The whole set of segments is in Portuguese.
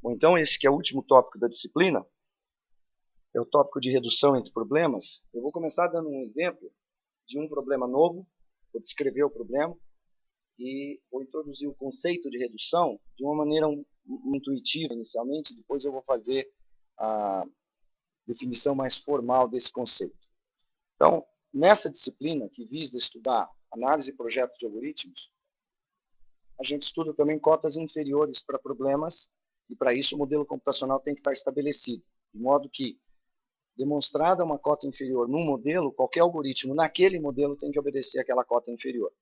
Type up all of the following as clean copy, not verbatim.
Bom, então esse que é o último tópico da disciplina, é o tópico de redução entre problemas. Eu vou começar dando um exemplo de um problema novo, vou descrever o problema e vou introduzir o conceito de redução de uma maneira intuitiva inicialmente, depois eu vou fazer a definição mais formal desse conceito. Então, nessa disciplina que visa estudar análise e projeto de algoritmos, a gente estuda também cotas inferiores para problemas e para isso o modelo computacional tem que estar estabelecido, de modo que, demonstrada uma cota inferior num modelo, qualquer algoritmo naquele modelo tem que obedecer àquela cota inferior.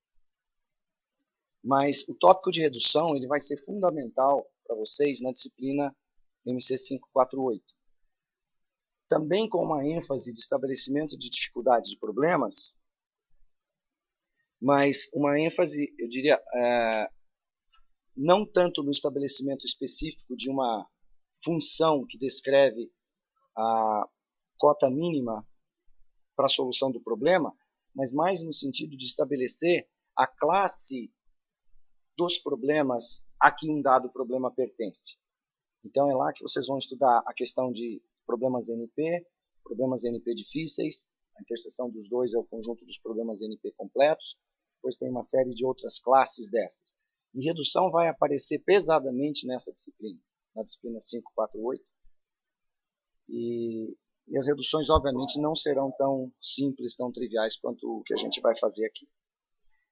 Mas o tópico de redução ele vai ser fundamental para vocês na disciplina MC 548. Também com uma ênfase de estabelecimento de dificuldades de problemas, mas uma ênfase, eu diria, não tanto no estabelecimento específico de uma função que descreve a cota mínima para a solução do problema, mas mais no sentido de estabelecer a classe dos problemas a que um dado problema pertence. Então é lá que vocês vão estudar a questão de problemas NP difíceis, a interseção dos dois é o conjunto dos problemas NP completos, depois tem uma série de outras classes dessas. E redução vai aparecer pesadamente nessa disciplina, na disciplina 548, e as reduções obviamente não serão tão simples, tão triviais quanto o que a gente vai fazer aqui.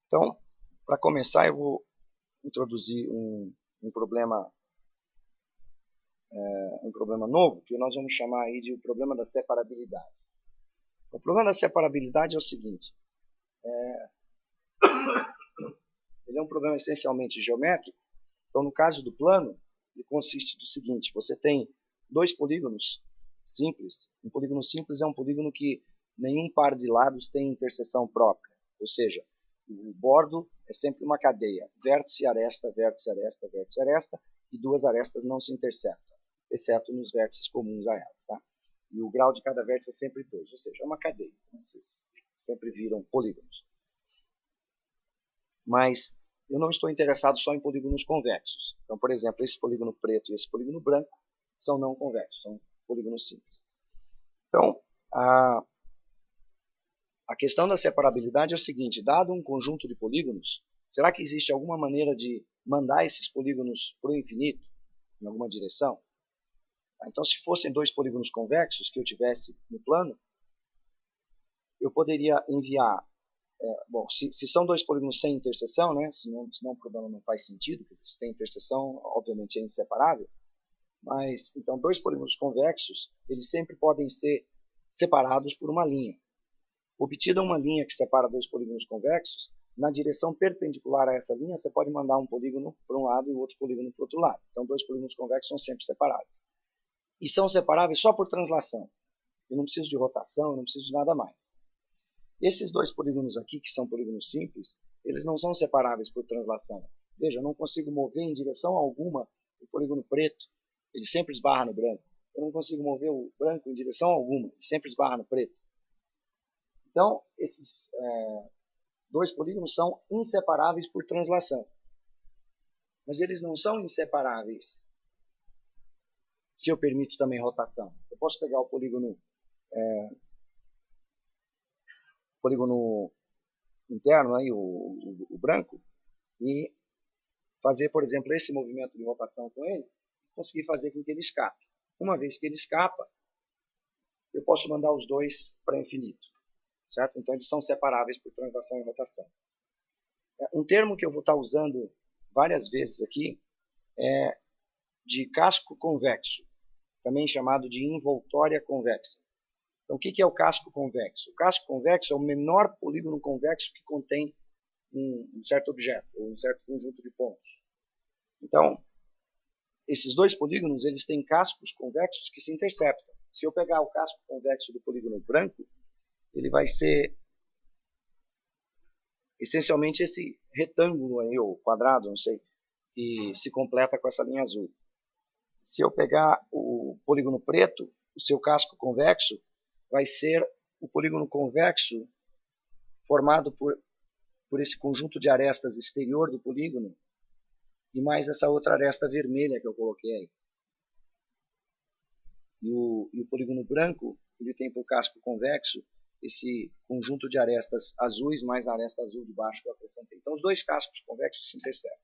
Então, para começar, eu vou introduzir um problema novo, que nós vamos chamar aí de o problema da separabilidade. O problema da separabilidade é o seguinte, ele é um problema essencialmente geométrico. Então, no caso do plano, ele consiste do seguinte, você tem dois polígonos simples. Um polígono simples é um polígono que nenhum par de lados tem interseção própria, ou seja, o bordo é sempre uma cadeia, vértice, aresta, vértice, aresta, vértice, aresta, e duas arestas não se interceptam, exceto nos vértices comuns a elas. Tá? E o grau de cada vértice é sempre 2, ou seja, é uma cadeia. Vocês sempre viram polígonos. Mas eu não estou interessado só em polígonos convexos. Então, por exemplo, esse polígono preto e esse polígono branco são não convexos, são polígonos simples. Então, a questão da separabilidade é o seguinte, dado um conjunto de polígonos, será que existe alguma maneira de mandar esses polígonos para o infinito, em alguma direção? Então, se fossem dois polígonos convexos que eu tivesse no plano, eu poderia enviar, bom, se são dois polígonos sem interseção, né, senão o problema não faz sentido, porque se tem interseção, obviamente é inseparável, mas, então, dois polígonos convexos, eles sempre podem ser separados por uma linha. Obtida uma linha que separa dois polígonos convexos, na direção perpendicular a essa linha, você pode mandar um polígono para um lado e o outro polígono para o outro lado. Então, dois polígonos convexos são sempre separáveis. E são separáveis só por translação. Eu não preciso de rotação, eu não preciso de nada mais. Esses dois polígonos aqui, que são polígonos simples, eles não são separáveis por translação. Veja, eu não consigo mover em direção alguma o polígono preto, ele sempre esbarra no branco. Eu não consigo mover o branco em direção alguma, ele sempre esbarra no preto. Então, esses dois polígonos são inseparáveis por translação. Mas eles não são inseparáveis se eu permito também rotação. Eu posso pegar o polígono interno, aí, o branco, e fazer, por exemplo, esse movimento de rotação com ele, conseguir fazer com que ele escape. Uma vez que ele escapa, eu posso mandar os dois para infinito. Certo? Então, eles são separáveis por translação e rotação. Um termo que eu vou estar usando várias vezes aqui é de casco convexo, também chamado de envoltória convexa. Então, o que é o casco convexo? O casco convexo é o menor polígono convexo que contém um certo objeto, ou um certo conjunto de pontos. Então, esses dois polígonos eles têm cascos convexos que se interceptam. Se eu pegar o casco convexo do polígono branco, ele vai ser essencialmente esse retângulo aí, ou quadrado, não sei, que se completa com essa linha azul. Se eu pegar o polígono preto, o seu casco convexo vai ser o polígono convexo formado por esse conjunto de arestas exterior do polígono, e mais essa outra aresta vermelha que eu coloquei aí. E o polígono branco, ele tem por casco convexo esse conjunto de arestas azuis mais a aresta azul de baixo que eu acrescentei. Então, os dois cascos convexos se interceptam.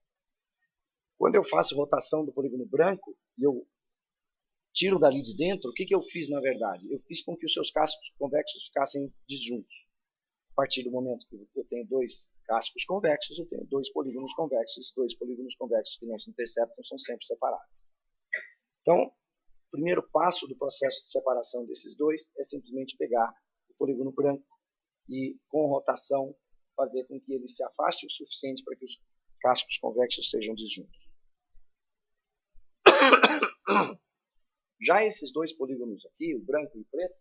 Quando eu faço rotação do polígono branco e eu tiro dali de dentro, o que eu fiz na verdade? Eu fiz com que os seus cascos convexos ficassem disjuntos. A partir do momento que eu tenho dois cascos convexos, eu tenho dois polígonos convexos. Dois polígonos convexos que não se interceptam são sempre separados. Então, o primeiro passo do processo de separação desses dois é simplesmente pegar o polígono branco e, com rotação, fazer com que ele se afaste o suficiente para que os cascos convexos sejam disjuntos. Já esses dois polígonos aqui, o branco e o preto,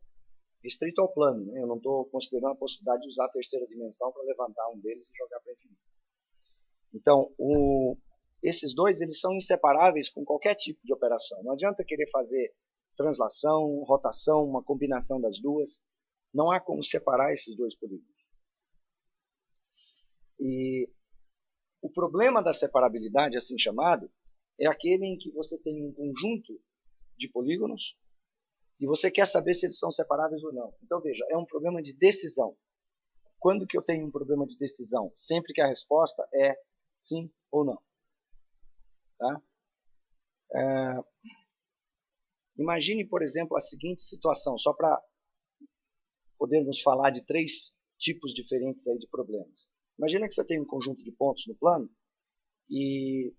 restrito ao plano, né? Eu não estou considerando a possibilidade de usar a terceira dimensão para levantar um deles e jogar para infinito. Então, esses dois eles são inseparáveis com qualquer tipo de operação. Não adianta querer fazer translação, rotação, uma combinação das duas. Não há como separar esses dois polígonos. E o problema da separabilidade, assim chamado, é aquele em que você tem um conjunto de polígonos e você quer saber se eles são separáveis ou não. Então, veja, é um problema de decisão. Quando que eu tenho um problema de decisão? Sempre que a resposta é sim ou não. Tá? Imagine, por exemplo, a seguinte situação, só para podermos falar de três tipos diferentes aí de problemas. Imagina que você tem um conjunto de pontos no plano e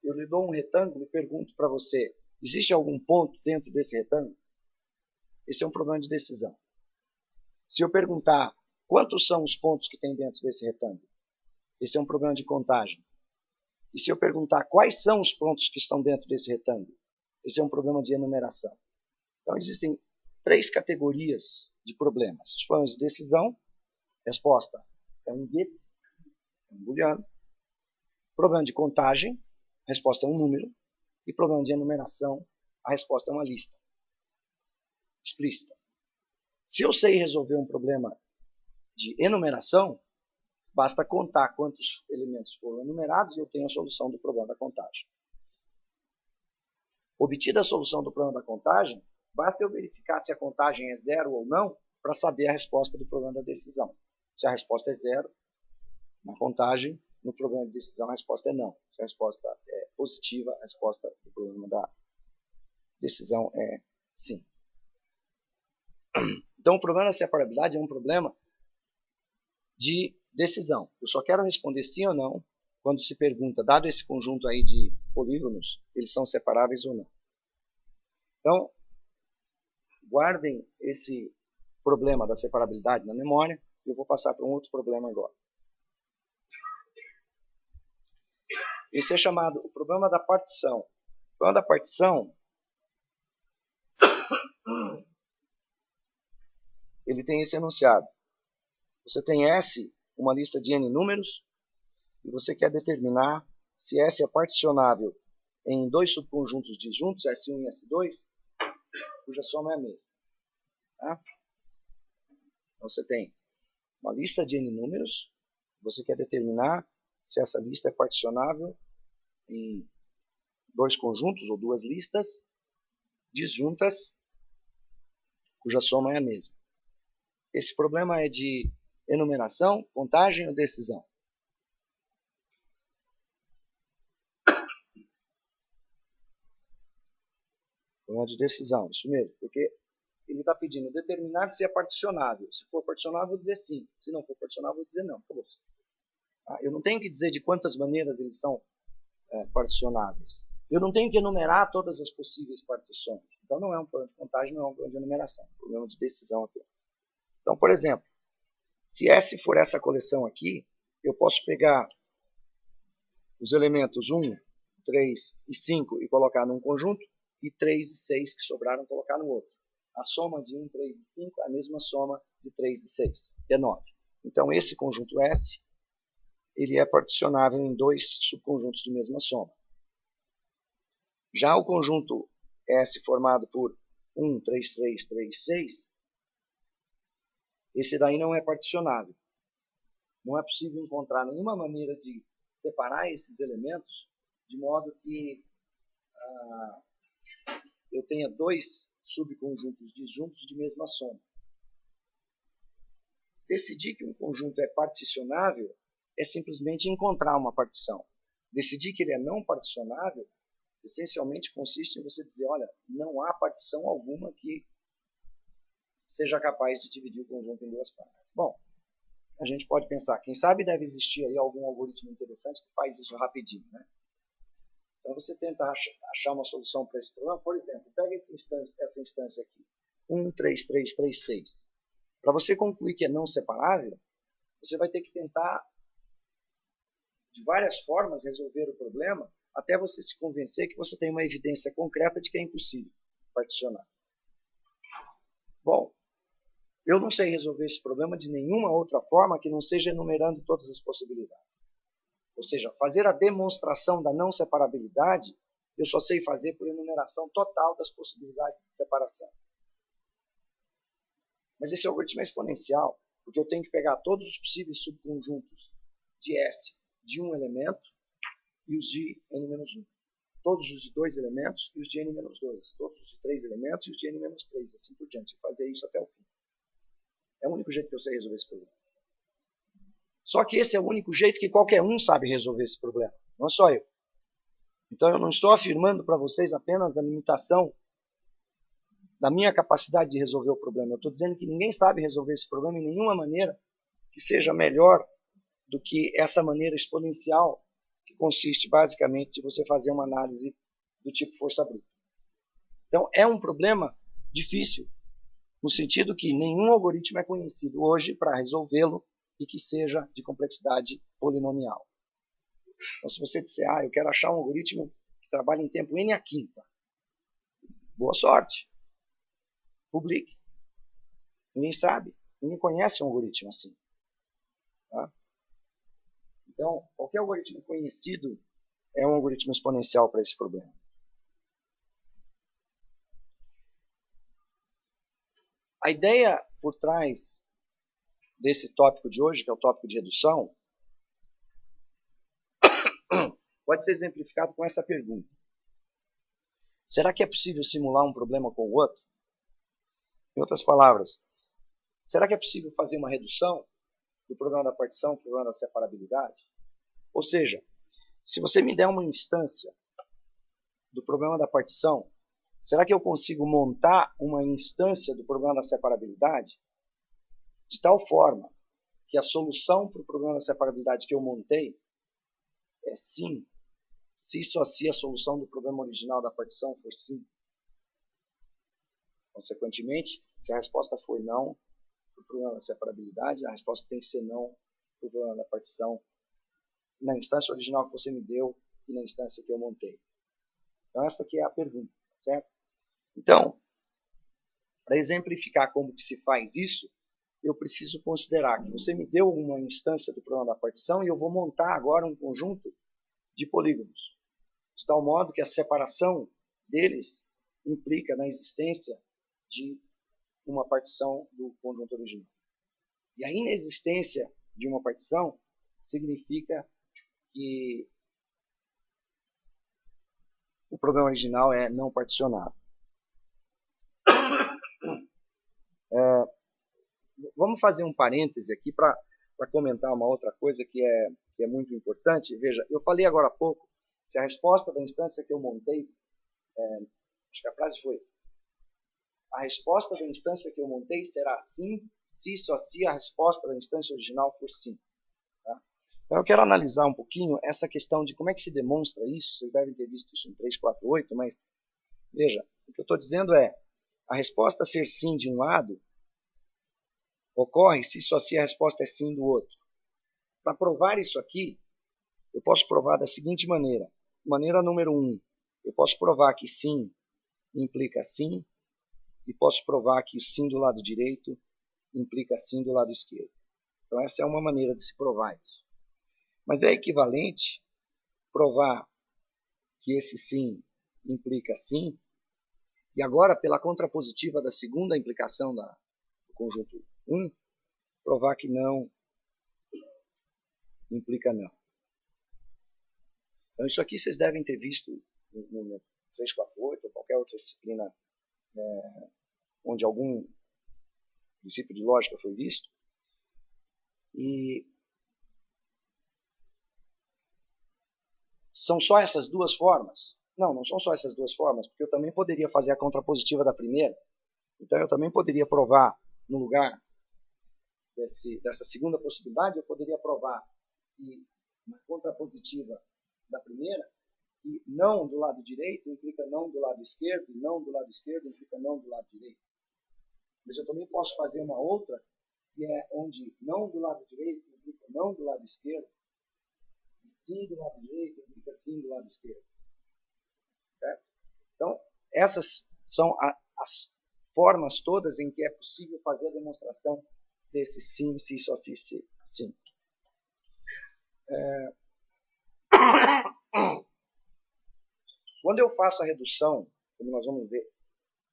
eu lhe dou um retângulo e pergunto para você, existe algum ponto dentro desse retângulo? Esse é um problema de decisão. Se eu perguntar quantos são os pontos que tem dentro desse retângulo? Esse é um problema de contagem. E se eu perguntar quais são os pontos que estão dentro desse retângulo? Esse é um problema de enumeração. Então, existem três categorias de problemas. Os problemas de decisão, resposta é um bit, é um booleano. Problema de contagem, resposta é um número. E problema de enumeração, a resposta é uma lista explícita. Se eu sei resolver um problema de enumeração, basta contar quantos elementos foram enumerados e eu tenho a solução do problema da contagem. Obtida a solução do problema da contagem, basta eu verificar se a contagem é zero ou não para saber a resposta do problema da decisão. Se a resposta é zero, na contagem, no problema de decisão a resposta é não. Se a resposta é positiva, a resposta do problema da decisão é sim. Então, o problema da separabilidade é um problema de decisão. Eu só quero responder sim ou não quando se pergunta, dado esse conjunto aí de polígonos, eles são separáveis ou não. Então, guardem esse problema da separabilidade na memória e eu vou passar para um outro problema agora. Esse é chamado o problema da partição. O problema da partição ele tem esse enunciado. Você tem S, uma lista de N números, e você quer determinar se S é particionável em dois subconjuntos disjuntos, S1 e S2, cuja soma é a mesma. Tá? Então você tem uma lista de N números, você quer determinar se essa lista é particionável em dois conjuntos ou duas listas disjuntas, cuja soma é a mesma. Esse problema é de enumeração, contagem ou decisão? Problema de decisão, isso mesmo, porque ele está pedindo determinar se é particionável. Se for particionável, vou dizer sim. Se não for particionável, vou dizer não. Eu não tenho que dizer de quantas maneiras eles são particionáveis. Eu não tenho que enumerar todas as possíveis partições. Então, não é um problema de contagem, não é um problema de enumeração. É um problema de decisão aqui. Então, por exemplo, se S for essa coleção aqui, eu posso pegar os elementos 1, 3 e 5 e colocar num conjunto, e 3 e 6 que sobraram colocar no outro. A soma de 1, 3 e 5 é a mesma soma de 3 e 6, que é 9. Então, esse conjunto S ele é particionável em dois subconjuntos de mesma soma. Já o conjunto S formado por 1, 3, 3, 3, 6, esse daí não é particionável. Não é possível encontrar nenhuma maneira de separar esses elementos de modo que eu tenha dois subconjuntos disjuntos de mesma soma. Decidir que um conjunto é particionável é simplesmente encontrar uma partição. Decidir que ele é não particionável, essencialmente consiste em você dizer, olha, não há partição alguma que seja capaz de dividir o conjunto em duas partes. Bom, a gente pode pensar, quem sabe deve existir aí algum algoritmo interessante que faz isso rapidinho, né? Então você tenta achar uma solução para esse problema. Por exemplo, pega essa instância aqui, 1, 3, 3, 3, 6. Para você concluir que é não separável, você vai ter que tentar, de várias formas, resolver o problema até você se convencer que você tem uma evidência concreta de que é impossível particionar. Bom, eu não sei resolver esse problema de nenhuma outra forma que não seja enumerando todas as possibilidades. Ou seja, fazer a demonstração da não separabilidade, eu só sei fazer por enumeração total das possibilidades de separação. Mas esse algoritmo é exponencial, porque eu tenho que pegar todos os possíveis subconjuntos de S de um elemento e os de n-1. Todos os de 2 elementos e os de n-2. Todos os de 3 elementos e os de n-3. Assim por diante. E fazer isso até o fim. É o único jeito que eu sei resolver esse problema. Só que esse é o único jeito que qualquer um sabe resolver esse problema. Não só eu. Então eu não estou afirmando para vocês apenas a limitação da minha capacidade de resolver o problema. Eu estou dizendo que ninguém sabe resolver esse problema em nenhuma maneira que seja melhor do que essa maneira exponencial, que consiste basicamente de você fazer uma análise do tipo força bruta. Então é um problema difícil, no sentido que nenhum algoritmo é conhecido hoje para resolvê-lo e que seja de complexidade polinomial. Então se você disser, eu quero achar um algoritmo que trabalhe em tempo n à quinta, boa sorte. Publique. Ninguém sabe, ninguém conhece um algoritmo assim. Tá? Então, qualquer algoritmo conhecido é um algoritmo exponencial para esse problema. A ideia por trás desse tópico de hoje, que é o tópico de redução, pode ser exemplificado com essa pergunta. Será que é possível simular um problema com o outro? Em outras palavras, será que é possível fazer uma redução do problema da partição para o problema da separabilidade? Ou seja, se você me der uma instância do problema da partição, será que eu consigo montar uma instância do problema da separabilidade de tal forma que a solução para o problema da separabilidade que eu montei é sim, se e só se a solução do problema original da partição for sim? Consequentemente, se a resposta for não para o problema da separabilidade, a resposta tem que ser não para o problema da partição na instância original que você me deu e na instância que eu montei. Então essa aqui é a pergunta, certo? Então, para exemplificar como que se faz isso, eu preciso considerar que você me deu uma instância do problema da partição e eu vou montar agora um conjunto de polígonos, de tal modo que a separação deles implica na existência de uma partição do conjunto original. E a inexistência de uma partição significa que o problema original é não particionável. Vamos fazer um parêntese aqui para comentar uma outra coisa que é muito importante. Veja, eu falei agora há pouco, se a resposta da instância que eu montei, acho que a frase foi, a resposta da instância que eu montei será sim, se só se a resposta da instância original for sim. Tá? Então eu quero analisar um pouquinho essa questão de como é que se demonstra isso. Vocês devem ter visto isso em 348, mas veja, o que eu estou dizendo é, a resposta ser sim de um lado ocorre se só se a resposta é sim do outro. Para provar isso aqui, eu posso provar da seguinte maneira. Maneira número 1, eu posso provar que sim implica sim, e posso provar que sim do lado direito implica sim do lado esquerdo. Então essa é uma maneira de se provar isso. Mas é equivalente provar que esse sim implica sim, e agora, pela contrapositiva da segunda implicação do conjunto 1, provar que não implica não. Então, isso aqui vocês devem ter visto no 348 ou qualquer outra disciplina onde algum princípio de lógica foi visto. E são só essas duas formas? Não, não são só essas duas formas, porque eu também poderia fazer a contrapositiva da primeira. Então, eu também poderia provar, no lugar dessa segunda possibilidade, eu poderia provar que na contrapositiva da primeira, e não do lado direito implica não do lado esquerdo, e não do lado esquerdo implica não do lado direito. Mas eu também posso fazer uma outra, que é onde não do lado direito implica não do lado esquerdo, e sim do lado direito implica sim do lado esquerdo. Certo? Então, essas são as formas todas em que é possível fazer a demonstração desse sim, se, só se, sim. Quando eu faço a redução, como nós vamos ver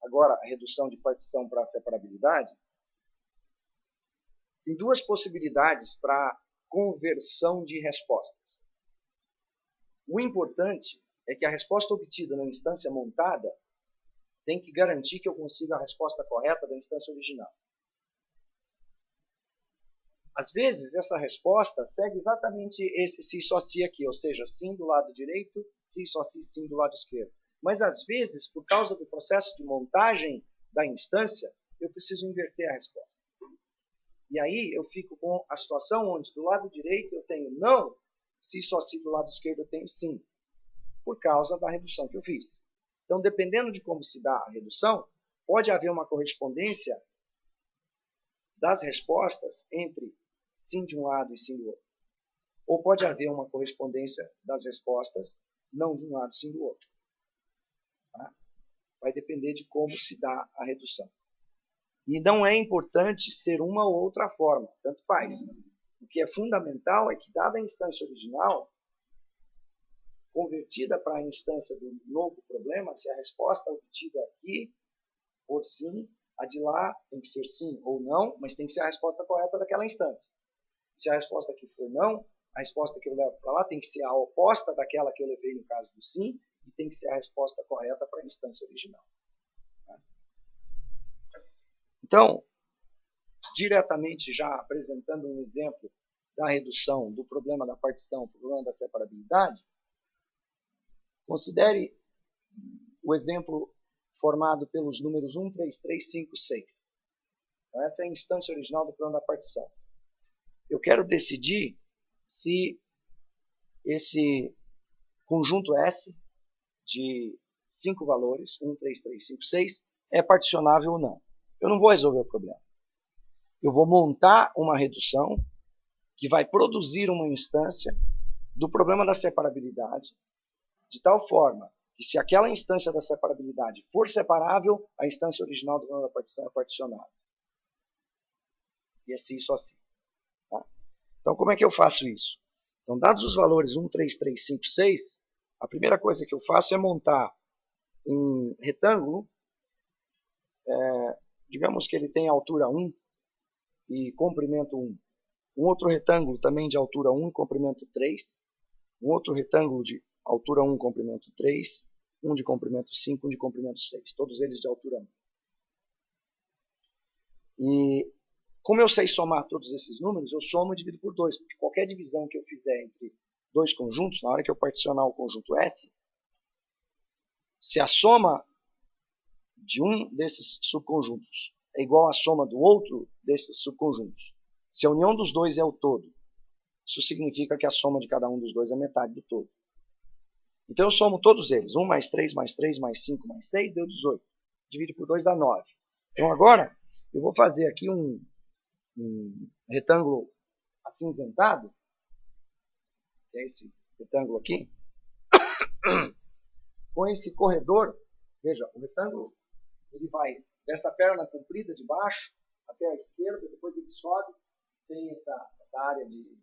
agora, a redução de partição para a separabilidade, tem duas possibilidades para conversão de respostas. O importante é que a resposta obtida na instância montada tem que garantir que eu consiga a resposta correta da instância original. Às vezes, essa resposta segue exatamente esse se só se aqui, ou seja, sim do lado direito, se só se sim do lado esquerdo. Mas, às vezes, por causa do processo de montagem da instância, eu preciso inverter a resposta. E aí eu fico com a situação onde do lado direito eu tenho não, se só se do lado esquerdo eu tenho sim, por causa da redução que eu fiz. Então, dependendo de como se dá a redução, pode haver uma correspondência das respostas entre sim de um lado e sim do outro. Ou pode haver uma correspondência das respostas não de um lado e sim do outro. Tá? Vai depender de como se dá a redução. E não é importante ser uma ou outra forma, tanto faz. O que é fundamental é que, dada a instância original, convertida para a instância do novo problema, se a resposta obtida aqui for sim, a de lá tem que ser sim ou não, mas tem que ser a resposta correta daquela instância. Se a resposta aqui for não, a resposta que eu levo para lá tem que ser a oposta daquela que eu levei no caso do sim, e tem que ser a resposta correta para a instância original. Então, diretamente já apresentando um exemplo da redução do problema da partição para o problema da separabilidade, considere o exemplo formado pelos números 1, 3, 3, 5, 6. Então, essa é a instância original do problema da partição. Eu quero decidir se esse conjunto S de 5 valores, 1, 3, 3, 5, 6, é particionável ou não. Eu não vou resolver o problema. Eu vou montar uma redução que vai produzir uma instância do problema da separabilidade, de tal forma que, se aquela instância da separabilidade for separável, a instância original do problema da partição é particionável. E assim, só assim. Tá? Então, como é que eu faço isso? Então, dados os valores 1, 3, 3, 5, 6, a primeira coisa que eu faço é montar um retângulo, digamos que ele tem altura 1 e comprimento 1. Um outro retângulo também de altura 1 e comprimento 3. Um outro retângulo de altura 1 e comprimento 3. Um de comprimento 5 e um de comprimento 6. Todos eles de altura 1. E como eu sei somar todos esses números, eu somo e divido por 2. Porque qualquer divisão que eu fizer entre dois conjuntos, na hora que eu particionar o conjunto S, se a soma de um desses subconjuntos é igual à soma do outro desses subconjuntos, se a união dos dois é o todo, isso significa que a soma de cada um dos dois é metade do todo. Então eu somo todos eles. 1 mais 3 mais 3 mais 5 mais 6 deu 18. Divide por 2 dá 9. Então agora eu vou fazer aqui um retângulo acinzentado, que é esse retângulo aqui, com esse corredor. Veja, o retângulo ele vai dessa perna comprida de baixo até a esquerda, depois ele sobe, tem essa área de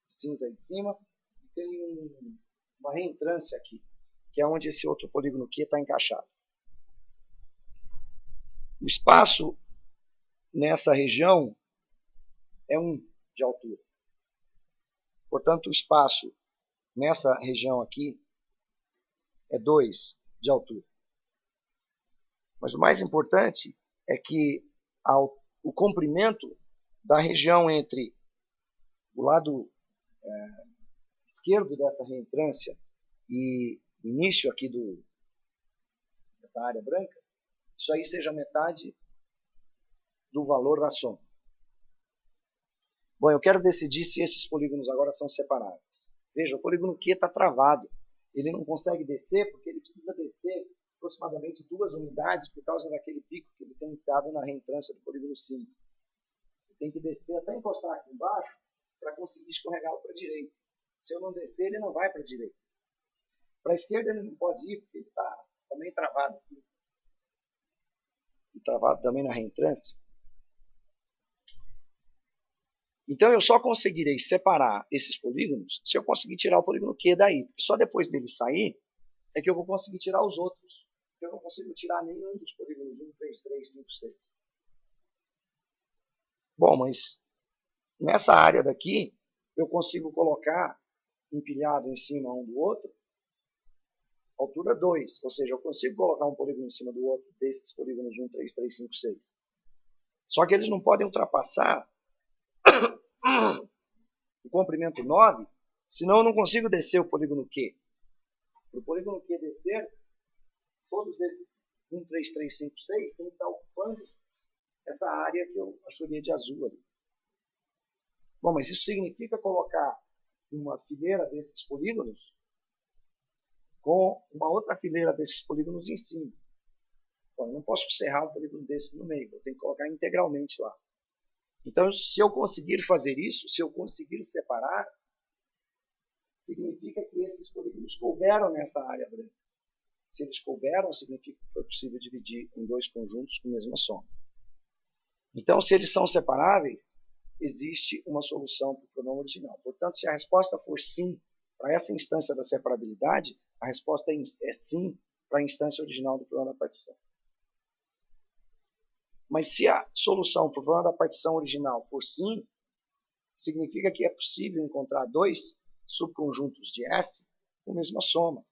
cinza aí de cima, e tem uma reentrância aqui, que é onde esse outro polígono aqui está encaixado. O espaço nessa região é 1 de altura. Portanto, o espaço nessa região aqui é 2 de altura. Mas o mais importante é que o comprimento da região entre o lado esquerdo dessa reentrância e o início aqui dessa área branca, isso aí seja metade do valor da soma. Bom, eu quero decidir se esses polígonos agora são separáveis. Veja, o polígono Q está travado. Ele não consegue descer porque ele precisa descer aproximadamente 2 unidades por causa daquele pico que ele tem enfiado na reentrância do polígono 5. Ele tem que descer até encostar aqui embaixo para conseguir escorregá-lo para a direita. Se eu não descer, ele não vai para a direita. Para a esquerda ele não pode ir porque ele está também travado aqui. E travado também na reentrância. Então eu só conseguirei separar esses polígonos se eu conseguir tirar o polígono Q daí. Porque só depois dele sair é que eu vou conseguir tirar os outros. Eu não consigo tirar nenhum dos polígonos 1, 3, 3, 5, 6. Bom, mas nessa área daqui eu consigo colocar empilhado em cima um do outro altura 2. Ou seja, eu consigo colocar um polígono em cima do outro desses polígonos 1, 3, 3, 5, 6. Só que eles não podem ultrapassar o comprimento 9, senão eu não consigo descer o polígono Q. Para o polígono Q descer, todos esses 1, 3, 3, 5, 6 tem que estar ocupando essa área que eu achei de azul ali. Bom, mas isso significa colocar uma fileira desses polígonos com uma outra fileira desses polígonos em cima. Bom, eu não posso serrar um polígono desse no meio, eu tenho que colocar integralmente lá. Então, se eu conseguir fazer isso, se eu conseguir separar, significa que esses polígonos couberam nessa área branca. Se eles couberam, significa que foi possível dividir em 2 conjuntos com a mesma soma. Então, se eles são separáveis, existe uma solução para o problema original. Portanto, se a resposta for sim para essa instância da separabilidade, a resposta é sim para a instância original do problema da partição. Mas se a solução para o problema da partição original for sim, significa que é possível encontrar 2 subconjuntos de S com a mesma soma.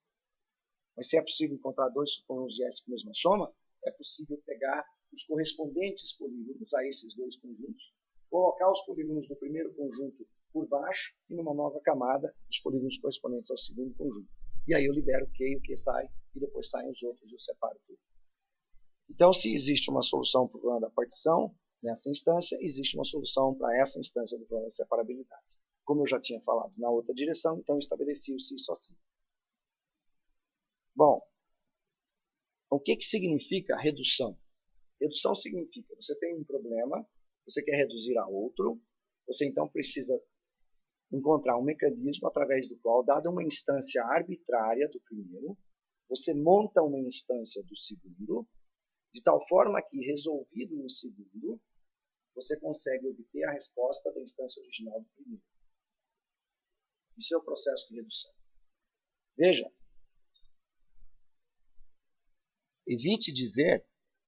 Mas se é possível encontrar 2 subconjuntos de S com a mesma soma, é possível pegar os correspondentes polígonos a esses 2 conjuntos, colocar os polígonos do primeiro conjunto por baixo e numa nova camada os polígonos correspondentes ao segundo conjunto. E aí eu libero o Q e o Q sai, e depois saem os outros e eu separo tudo. Então, se existe uma solução para o problema da partição, nessa instância, existe uma solução para essa instância do problema da separabilidade. Como eu já tinha falado na outra direção, então estabeleci-se isso assim. Bom, o que significa redução? Redução significa que você tem um problema, você quer reduzir a outro, você então precisa encontrar um mecanismo através do qual, dada uma instância arbitrária do primeiro, você monta uma instância do segundo, de tal forma que, resolvido no segundo, você consegue obter a resposta da instância original do primeiro. Isso é o processo de redução. Veja, evite dizer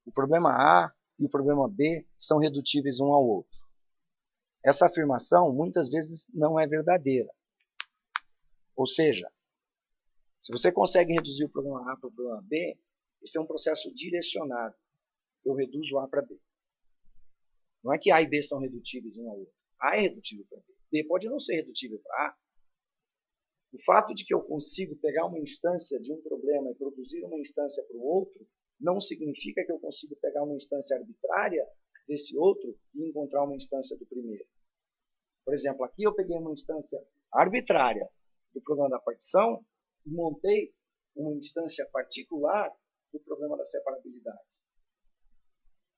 que o problema A e o problema B são redutíveis um ao outro. Essa afirmação muitas vezes não é verdadeira. Ou seja, se você consegue reduzir o problema A para o problema B, esse é um processo direcionado. Eu reduzo A para B. Não é que A e B são redutíveis um ao outro. A é redutível para B. B pode não ser redutível para A. O fato de que eu consigo pegar uma instância de um problema e produzir uma instância para o outro, não significa que eu consigo pegar uma instância arbitrária desse outro e encontrar uma instância do primeiro. Por exemplo, aqui eu peguei uma instância arbitrária do problema da partição e montei uma instância particular do problema da separabilidade.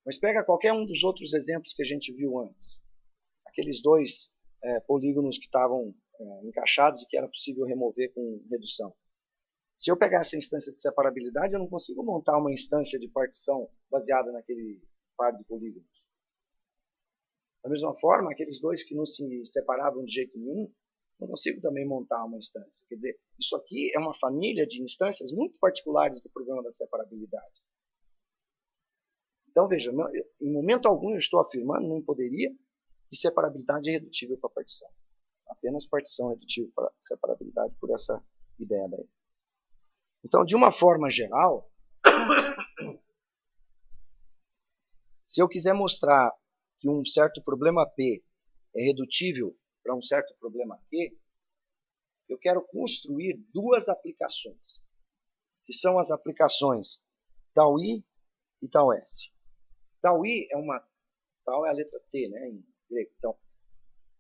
Mas pega qualquer um dos outros exemplos que a gente viu antes. Aqueles 2 polígonos que estavam encaixados e que era possível remover com redução. Se eu pegar essa instância de separabilidade, eu não consigo montar uma instância de partição baseada naquele par de polígonos. Da mesma forma, aqueles 2 que não se separavam de jeito nenhum, não consigo também montar uma instância. Quer dizer, isso aqui é uma família de instâncias muito particulares do problema da separabilidade. Então, veja, em momento algum eu estou afirmando, nem poderia, que separabilidade é redutível para partição. Apenas partição redutível para separabilidade por essa ideia daí. Então, de uma forma geral, se eu quiser mostrar que um certo problema P é redutível para um certo problema Q, eu quero construir duas aplicações, que são as aplicações tau I e tau S. Tau I é uma... Tau é a letra T, né, em grego. Então,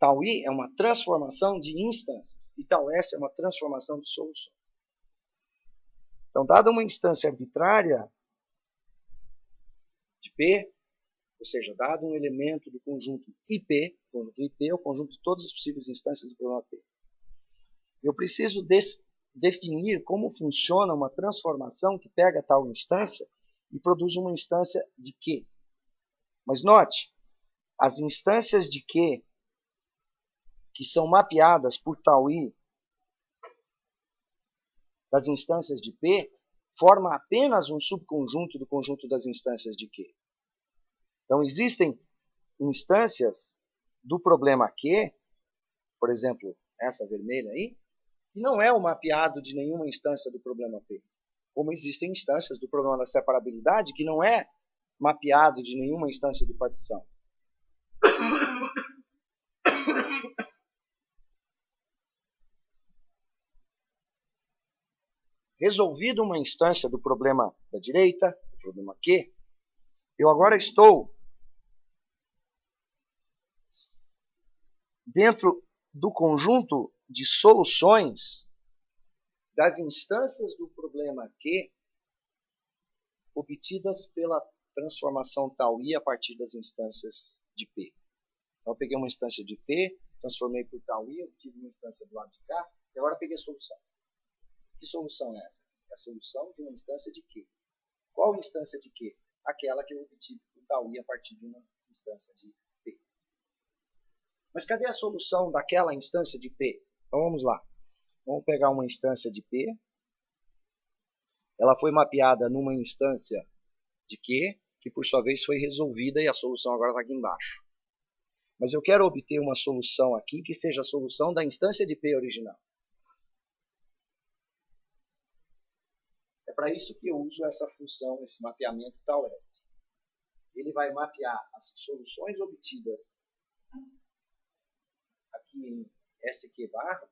tau I é uma transformação de instâncias e tau S é uma transformação de soluções. Então, dada uma instância arbitrária de P, ou seja, dado um elemento do conjunto IP, o conjunto IP é o conjunto de todas as possíveis instâncias do problema P. Eu preciso definir como funciona uma transformação que pega tal instância e produz uma instância de Q. Mas note, as instâncias de Q que são mapeadas por tau I das instâncias de P forma apenas um subconjunto do conjunto das instâncias de Q. Então, existem instâncias do problema Q, por exemplo, essa vermelha aí, que não é o mapeado de nenhuma instância do problema P. Como existem instâncias do problema da separabilidade que não é mapeado de nenhuma instância de partição. Resolvido uma instância do problema da direita, do problema Q, eu agora estou dentro do conjunto de soluções das instâncias do problema Q obtidas pela transformação tau I a partir das instâncias de P. Então, eu peguei uma instância de P, transformei por tau I, obtive uma instância do lado de cá, e agora peguei a solução. Que solução é essa? É a solução de uma instância de Q. Qual instância de Q? Aquela que eu obtive por tau I a partir de uma instância de P. Mas cadê a solução daquela instância de P? Então vamos lá. Vamos pegar uma instância de P. Ela foi mapeada numa instância de Q, que por sua vez foi resolvida e a solução agora está aqui embaixo. Mas eu quero obter uma solução aqui que seja a solução da instância de P original. É para isso que eu uso essa função, esse mapeamento tau S. Ele vai mapear as soluções obtidas aqui em SQ barra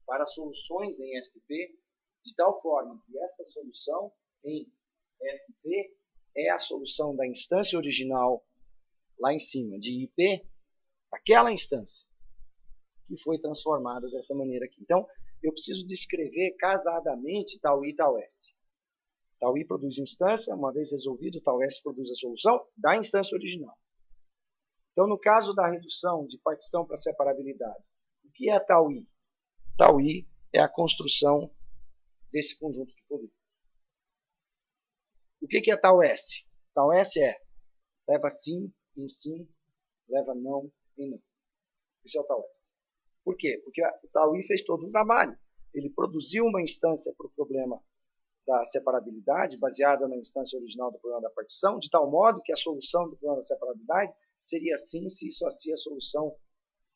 para soluções em SP, de tal forma que esta solução em SP é a solução da instância original lá em cima, de IP, aquela instância que foi transformada dessa maneira aqui. Então, eu preciso descrever casadamente tau I e tau S. Tau I produz instância, uma vez resolvido, tau S produz a solução da instância original. Então, no caso da redução de partição para separabilidade, o que é tau I? Tau I é a construção desse conjunto de polígonos. O que é tau S? Tau S é leva sim em sim, leva não em não. Esse é o tau S. Por quê? Porque o tau I fez todo um trabalho. Ele produziu uma instância para o problema da separabilidade, baseada na instância original do problema da partição, de tal modo que a solução do problema da separabilidade seria sim se isso assim a solução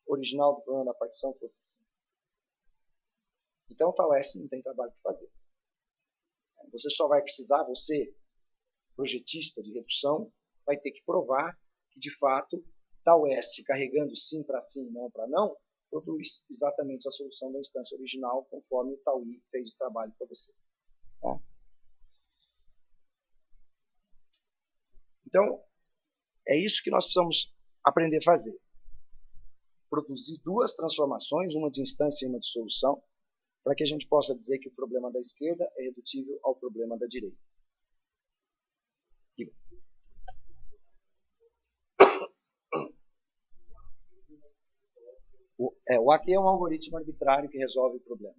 original do problema da partição fosse sim. Então, o tau S não tem trabalho para fazer. Você só vai precisar, você, projetista de redução, vai ter que provar que, de fato, tau S carregando sim para sim, não para não, produz exatamente a solução da instância original, conforme o tau I fez o trabalho para você. Tá? Então, é isso que nós precisamos aprender a fazer. Produzir duas transformações, uma de instância e uma de solução, para que a gente possa dizer que o problema da esquerda é redutível ao problema da direita. O AQ é um algoritmo arbitrário que resolve o problema.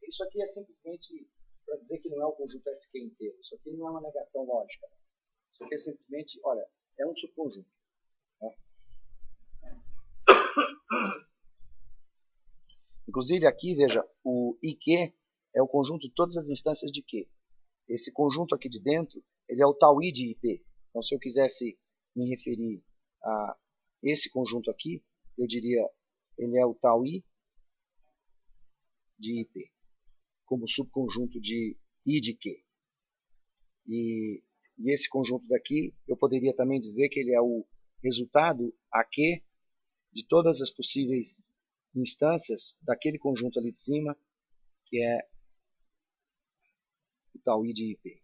Isso aqui é simplesmente para dizer que não é o conjunto SQ inteiro. Isso aqui não é uma negação lógica. Isso aqui é simplesmente, olha, é um subconjunto. Né? Inclusive aqui, veja, o IQ é o conjunto de todas as instâncias de Q. Esse conjunto aqui de dentro, ele é o tau I de IP. Então, se eu quisesse me referir a esse conjunto aqui, eu diria ele é o tau I de IP, como subconjunto de I de Q. E esse conjunto daqui, eu poderia também dizer que ele é o resultado AQ de todas as possíveis instâncias daquele conjunto ali de cima, que é o tau I de IP.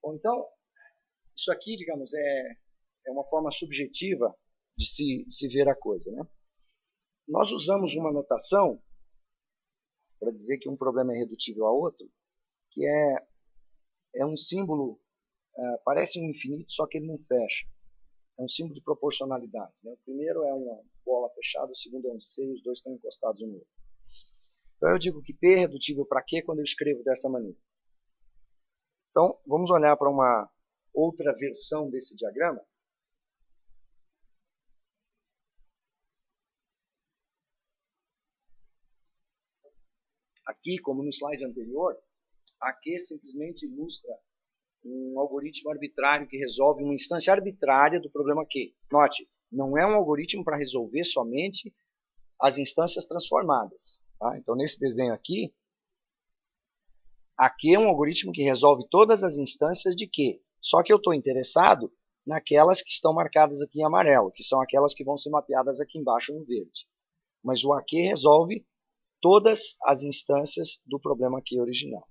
Bom, então, isso aqui, digamos, é uma forma subjetiva de se ver a coisa, né? Nós usamos uma notação para dizer que um problema é redutível a outro, que é um símbolo, parece um infinito, só que ele não fecha. É um símbolo de proporcionalidade, né? O primeiro é uma bola fechada, o segundo é um C, e os dois estão encostados um no outro. Então eu digo que P é redutível para Q quando eu escrevo dessa maneira. Então, vamos olhar para uma outra versão desse diagrama. Aqui, como no slide anterior, aqui simplesmente ilustra um algoritmo arbitrário que resolve uma instância arbitrária do problema Q. Note, não é um algoritmo para resolver somente as instâncias transformadas. Tá? Então, nesse desenho aqui, AQ é um algoritmo que resolve todas as instâncias de Q. Só que eu estou interessado naquelas que estão marcadas aqui em amarelo, que são aquelas que vão ser mapeadas aqui embaixo no verde. Mas o AQ resolve todas as instâncias do problema Q original.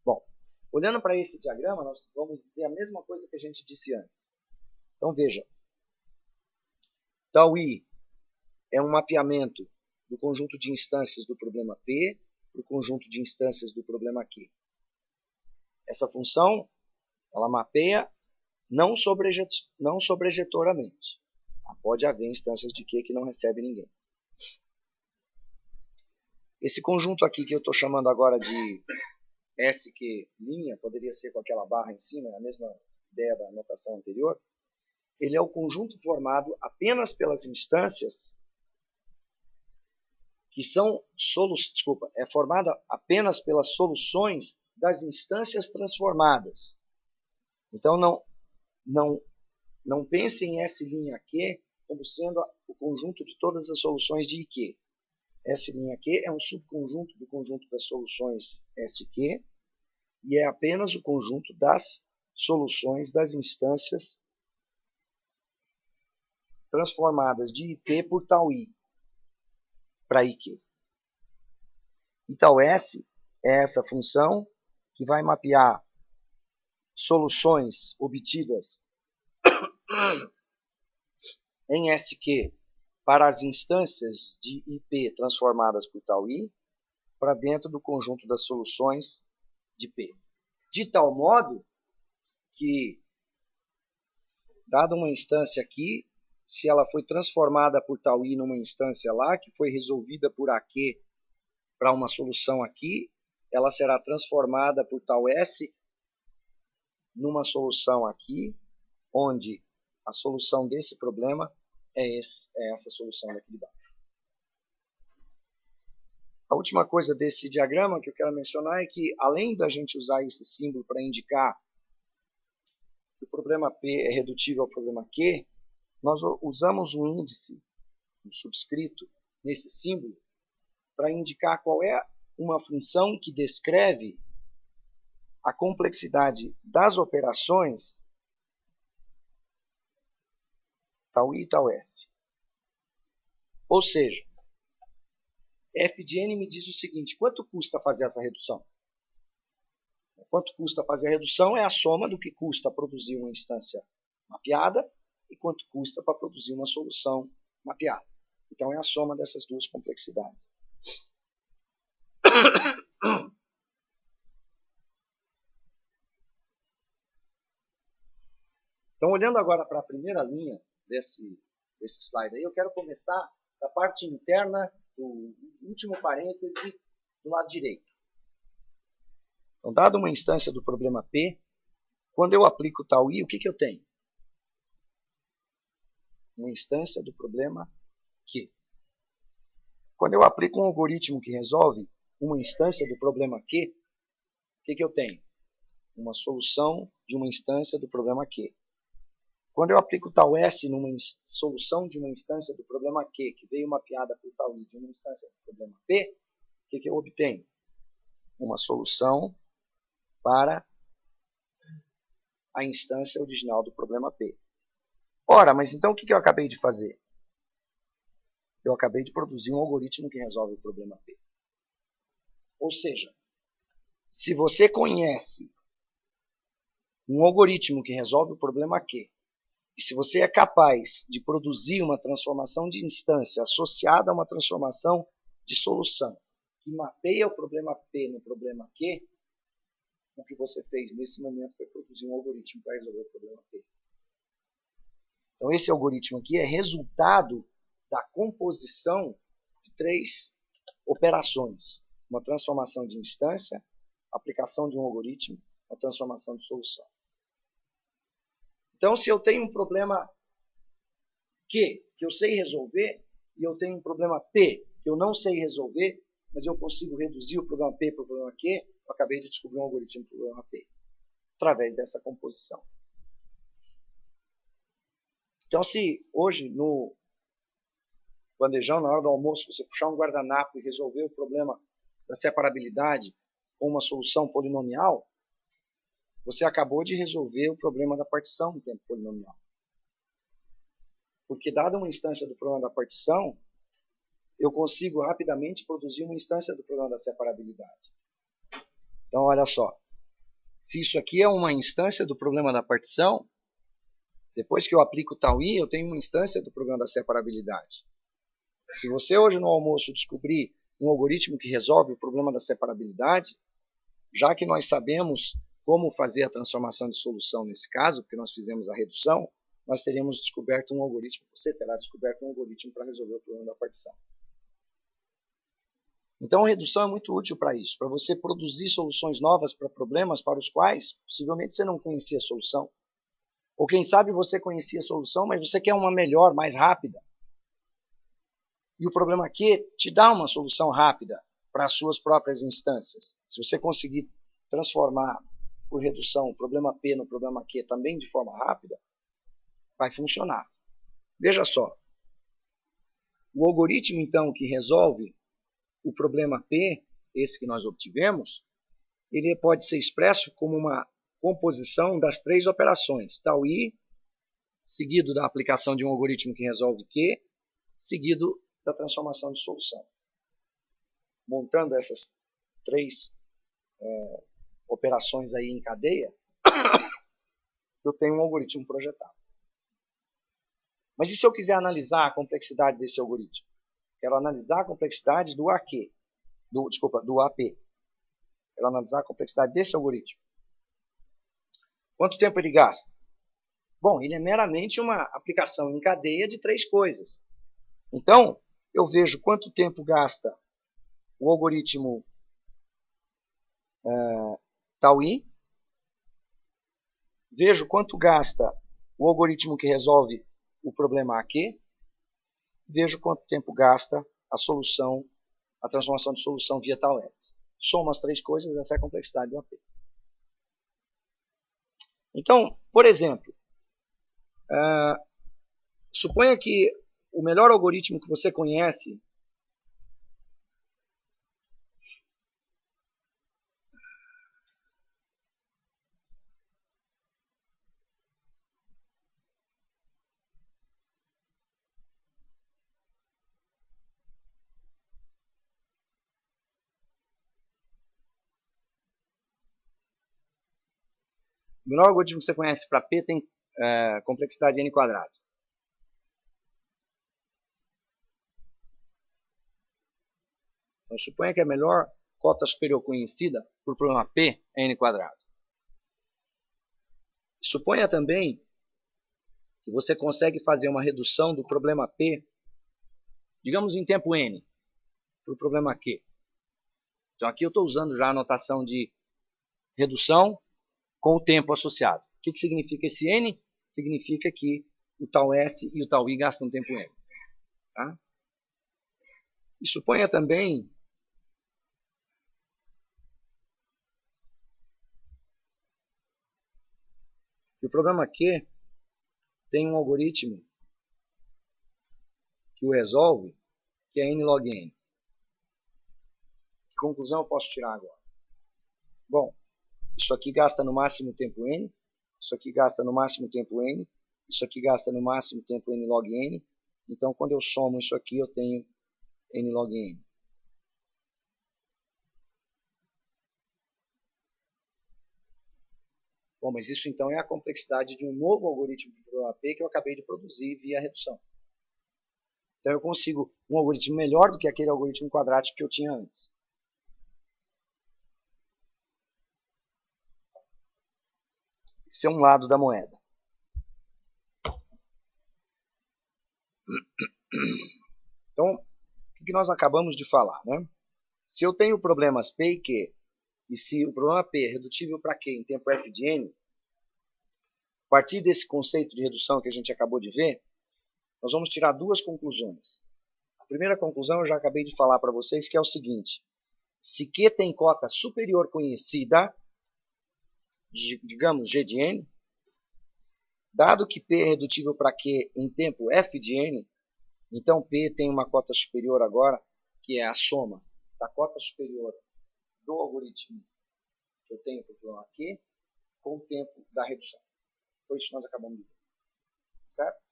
Bom, olhando para esse diagrama, nós vamos dizer a mesma coisa que a gente disse antes. Então, veja. Tau I é um mapeamento do conjunto de instâncias do problema P para o conjunto de instâncias do problema Q. Essa função, ela mapeia não sobrejetoramente. Pode haver instâncias de Q que não recebem ninguém. Esse conjunto aqui que eu estou chamando agora de SQ', poderia ser com aquela barra em cima, a mesma ideia da notação anterior. Ele é o conjunto formado apenas pelas instâncias que são é formado apenas pelas soluções das instâncias transformadas. Então não pense em S'Q como sendo o conjunto de todas as soluções de IQ. S'Q é um subconjunto do conjunto das soluções SQ e é apenas o conjunto das soluções das instâncias transformadas de IP por tau I para IQ. E tau S é essa função que vai mapear soluções obtidas em SQ para as instâncias de IP transformadas por tau I para dentro do conjunto das soluções de P. De tal modo que, dada uma instância aqui, se ela foi transformada por tau I numa instância lá, que foi resolvida por AQ para uma solução aqui, ela será transformada por tau S numa solução aqui, onde a solução desse problema é essa solução daqui de baixo. A última coisa desse diagrama que eu quero mencionar é que, além da gente usar esse símbolo para indicar que o problema P é redutível ao problema Q, nós usamos um índice, um subscrito, nesse símbolo, para indicar qual é uma função que descreve a complexidade das operações tau I e tau S. Ou seja, f de n me diz o seguinte: quanto custa fazer essa redução? Quanto custa fazer a redução é a soma do que custa produzir uma instância mapeada e quanto custa para produzir uma solução mapeada. Então é a soma dessas duas complexidades. Então, olhando agora para a primeira linha desse slide aí, eu quero começar da parte interna do último parêntese do lado direito. Então, dada uma instância do problema P, quando eu aplico tau I, o que eu tenho? Uma instância do problema Q. Quando eu aplico um algoritmo que resolve uma instância do problema Q, o que eu tenho? Uma solução de uma instância do problema Q. Quando eu aplico tal S numa solução de uma instância do problema Q, que veio mapeada por tal I de uma instância do problema P, o que eu obtenho? Uma solução para a instância original do problema P. Ora, mas então o que eu acabei de fazer? Eu acabei de produzir um algoritmo que resolve o problema P. Ou seja, se você conhece um algoritmo que resolve o problema Q, e se você é capaz de produzir uma transformação de instância associada a uma transformação de solução que mapeia o problema P no problema Q, o que você fez nesse momento foi produzir um algoritmo para resolver o problema P. Então esse algoritmo aqui é resultado da composição de 3 operações. Uma transformação de instância, aplicação de um algoritmo, uma transformação de solução. Então, se eu tenho um problema Q que eu sei resolver, e eu tenho um problema P que eu não sei resolver, mas eu consigo reduzir o problema P para o problema Q, eu acabei de descobrir um algoritmo para o problema P, através dessa composição. Então, se hoje, no bandejão, na hora do almoço, você puxar um guardanapo e resolver o problema da separabilidade com uma solução polinomial, você acabou de resolver o problema da partição no tempo polinomial. Porque, dada uma instância do problema da partição, eu consigo rapidamente produzir uma instância do problema da separabilidade. Então, olha só. Se isso aqui é uma instância do problema da partição, depois que eu aplico tal I, eu tenho uma instância do problema da separabilidade. Se você hoje no almoço descobrir um algoritmo que resolve o problema da separabilidade, já que nós sabemos como fazer a transformação de solução nesse caso, porque nós fizemos a redução, nós teremos descoberto um algoritmo, você terá descoberto um algoritmo para resolver o problema da partição. Então a redução é muito útil para isso, para você produzir soluções novas para problemas para os quais possivelmente você não conhecia a solução. Ou quem sabe você conhecia a solução, mas você quer uma melhor, mais rápida. E o problema aqui te dá uma solução rápida para as suas próprias instâncias. Se você conseguir transformar por redução o problema P no problema Q também de forma rápida, vai funcionar. Veja só. O algoritmo, então, que resolve o problema P, esse que nós obtivemos, ele pode ser expresso como uma composição das 3 operações. Tal I, seguido da aplicação de um algoritmo que resolve Q, seguido da transformação de solução. Montando essas 3 operações aí em cadeia, eu tenho um algoritmo projetado. Mas e se eu quiser analisar a complexidade desse algoritmo? Quero analisar a complexidade do AP. Quero analisar a complexidade desse algoritmo. Quanto tempo ele gasta? Bom, ele é meramente uma aplicação em cadeia de 3 coisas. Então, eu vejo quanto tempo gasta o algoritmo tal I, vejo quanto gasta o algoritmo que resolve o problema AQ, vejo quanto tempo gasta a solução, a transformação de solução via tal S. Soma as 3 coisas, essa é a complexidade do AP. Então, por exemplo, suponha que o melhor algoritmo que você conhece que você conhece para P tem complexidade n quadrado. Então, suponha que a melhor cota superior conhecida para o problema P é n quadrado. Suponha também que você consegue fazer uma redução do problema P, digamos em tempo n, para o problema Q. Então aqui eu estou usando já a notação de redução com o tempo associado. O que significa esse n? Significa que o tal S e o tal I gastam tempo n. Tá? E suponha também que o problema Q tem um algoritmo que o resolve, que é n log n. Que conclusão eu posso tirar agora? Bom, isso aqui gasta no máximo tempo n, isso aqui gasta no máximo tempo n, isso aqui gasta no máximo tempo n log n. Então, quando eu somo isso aqui, eu tenho n log n. Bom, mas isso então é a complexidade de um novo algoritmo de problema P que eu acabei de produzir via redução. Então eu consigo um algoritmo melhor do que aquele algoritmo quadrático que eu tinha antes. Esse é um lado da moeda. Então, o que nós acabamos de falar, né? Se eu tenho problemas P e Q, e se o problema P é redutível para Q em tempo f de n, a partir desse conceito de redução que a gente acabou de ver, nós vamos tirar duas conclusões. A primeira conclusão eu já acabei de falar para vocês, que é o seguinte: se Q tem cota superior conhecida, digamos G de n, dado que P é redutível para Q em tempo f de n, então P tem uma cota superior agora, que é a soma da cota superior do algoritmo que eu tenho para o problema Q com o tempo da redução. Foi isso que nós acabamos de ver. Certo?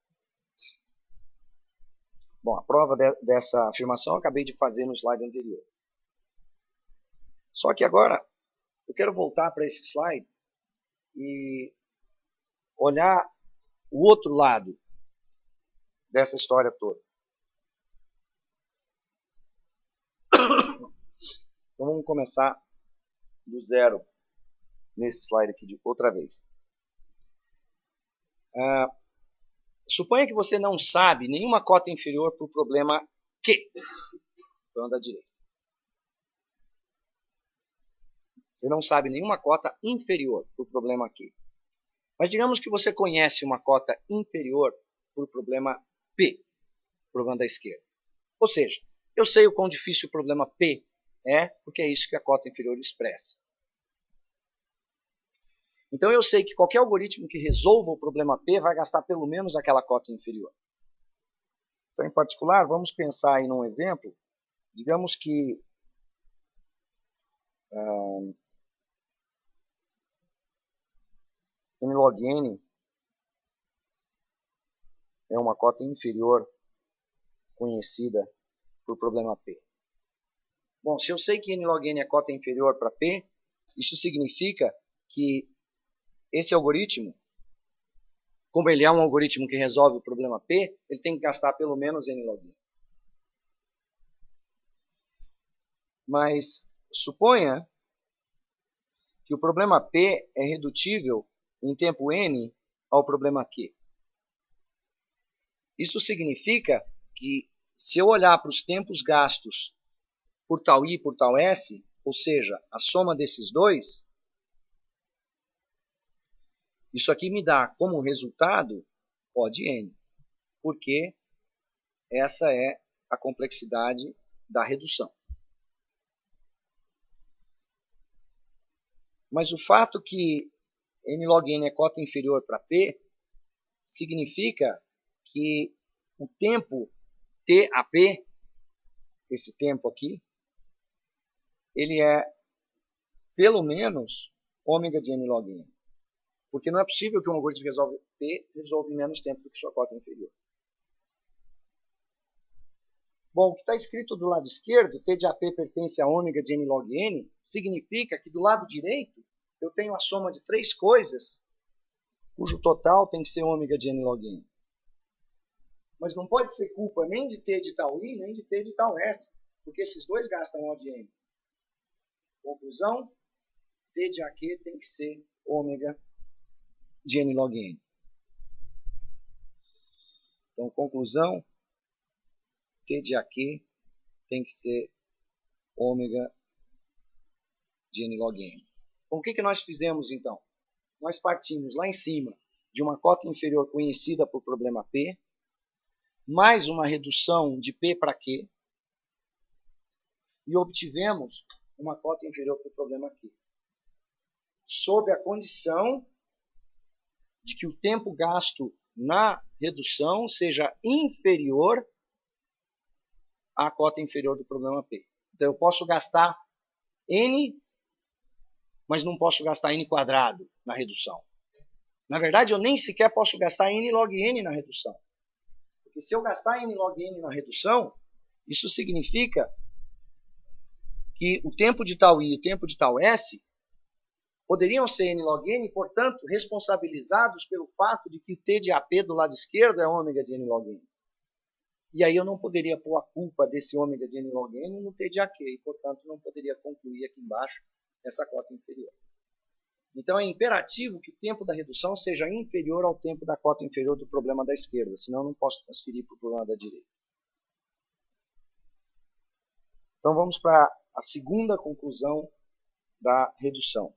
Bom, a prova dessa afirmação eu acabei de fazer no slide anterior. Só que agora eu quero voltar para esse slide e olhar o outro lado dessa história toda. Então vamos começar do zero nesse slide aqui de outra vez. Suponha que você não sabe nenhuma cota inferior para o problema Q, plano da direita. Você não sabe nenhuma cota inferior para o problema Q. Mas digamos que você conhece uma cota inferior para o problema P, problema da esquerda. Ou seja, eu sei o quão difícil o problema P é, porque é isso que a cota inferior expressa. Então eu sei que qualquer algoritmo que resolva o problema P vai gastar pelo menos aquela cota inferior. Então, em particular, vamos pensar aí num exemplo. Digamos que n log n é uma cota inferior conhecida para o problema P. Bom, se eu sei que n log n é cota inferior para P, isso significa que esse algoritmo, como ele é um algoritmo que resolve o problema P, ele tem que gastar pelo menos n log n. Mas suponha que o problema P é redutível em tempo n ao problema Q. Isso significa que se eu olhar para os tempos gastos por tal i e por tal s, ou seja, a soma desses dois, isso aqui me dá como resultado O de n, porque essa é a complexidade da redução. Mas o fato que n log n é cota inferior para P significa que o tempo T a P, esse tempo aqui, ele é pelo menos ômega de n log n. Porque não é possível que um algoritmo que resolve P resolva em menos tempo do que sua cota inferior. Bom, o que está escrito do lado esquerdo, T de AP pertence a ômega de n log n, significa que do lado direito eu tenho a soma de três coisas, cujo total tem que ser ômega de n log n. Mas não pode ser culpa nem de T de tal i, nem de T de tal s, porque esses dois gastam O de n. Conclusão, T de AQ tem que ser ômega de n log n. Então, conclusão, T de AQ tem que ser ômega de n log n. Bom, o que nós fizemos então? Nós partimos lá em cima de uma cota inferior conhecida por problema P, mais uma redução de P para Q, e obtivemos uma cota inferior para o problema Q, sob a condição de que o tempo gasto na redução seja inferior à cota inferior do problema P. Então, eu posso gastar N, mas não posso gastar N quadrado na redução. Na verdade, eu nem sequer posso gastar N log N na redução. Porque se eu gastar N log N na redução, isso significa que o tempo de tal I e o tempo de tal S poderiam ser N log N, portanto, responsabilizados pelo fato de que o T de AP do lado esquerdo é ômega de N log N. E aí eu não poderia pôr a culpa desse ômega de N log N no T de AQ, e, portanto, não poderia concluir aqui embaixo essa cota inferior. Então, é imperativo que o tempo da redução seja inferior ao tempo da cota inferior do problema da esquerda, senão eu não posso transferir para o problema da direita. Então, vamos para a segunda conclusão da redução.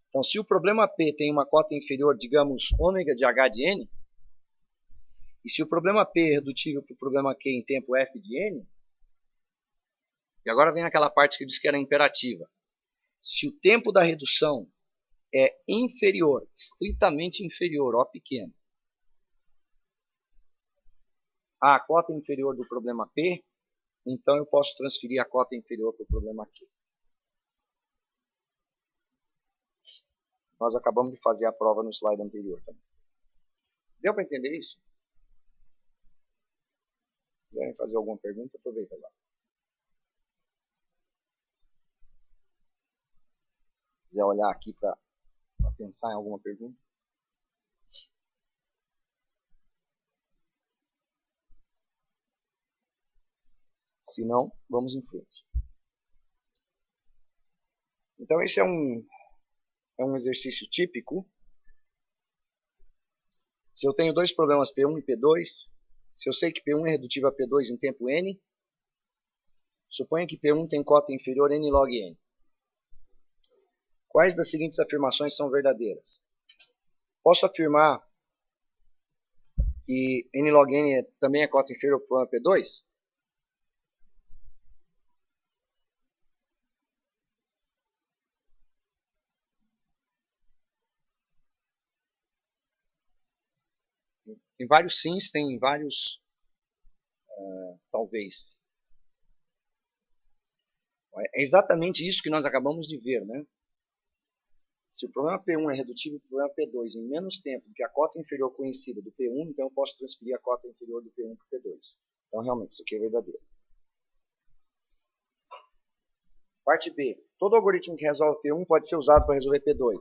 Então, se o problema P tem uma cota inferior, digamos, ômega de H de N, e se o problema P é redutível para o problema Q em tempo F de N, e agora vem aquela parte que eu disse que era imperativa. Se o tempo da redução é inferior, estritamente inferior, O pequeno, à cota inferior do problema P, então eu posso transferir a cota inferior para o problema Q. Nós acabamos de fazer a prova no slide anterior também. Deu para entender isso? Se quiserem fazer alguma pergunta, aproveita lá. Se quiser olhar aqui para pensar em alguma pergunta. Se não, vamos em frente. Então, esse é um exercício típico. Se eu tenho dois problemas P1 e P2, se eu sei que P1 é redutível a P2 em tempo N, suponha que P1 tem cota inferior N log N. Quais das seguintes afirmações são verdadeiras? Posso afirmar que N log N também é cota inferior para o problema P2? Tem vários sims, tem vários talvez. É exatamente isso que nós acabamos de ver, né? Se o problema P1 é redutível para o problema P2 em menos tempo do que a cota inferior conhecida do P1, então eu posso transferir a cota inferior do P1 para o P2. Então, realmente, isso aqui é verdadeiro. Parte B. Todo algoritmo que resolve P1 pode ser usado para resolver P2.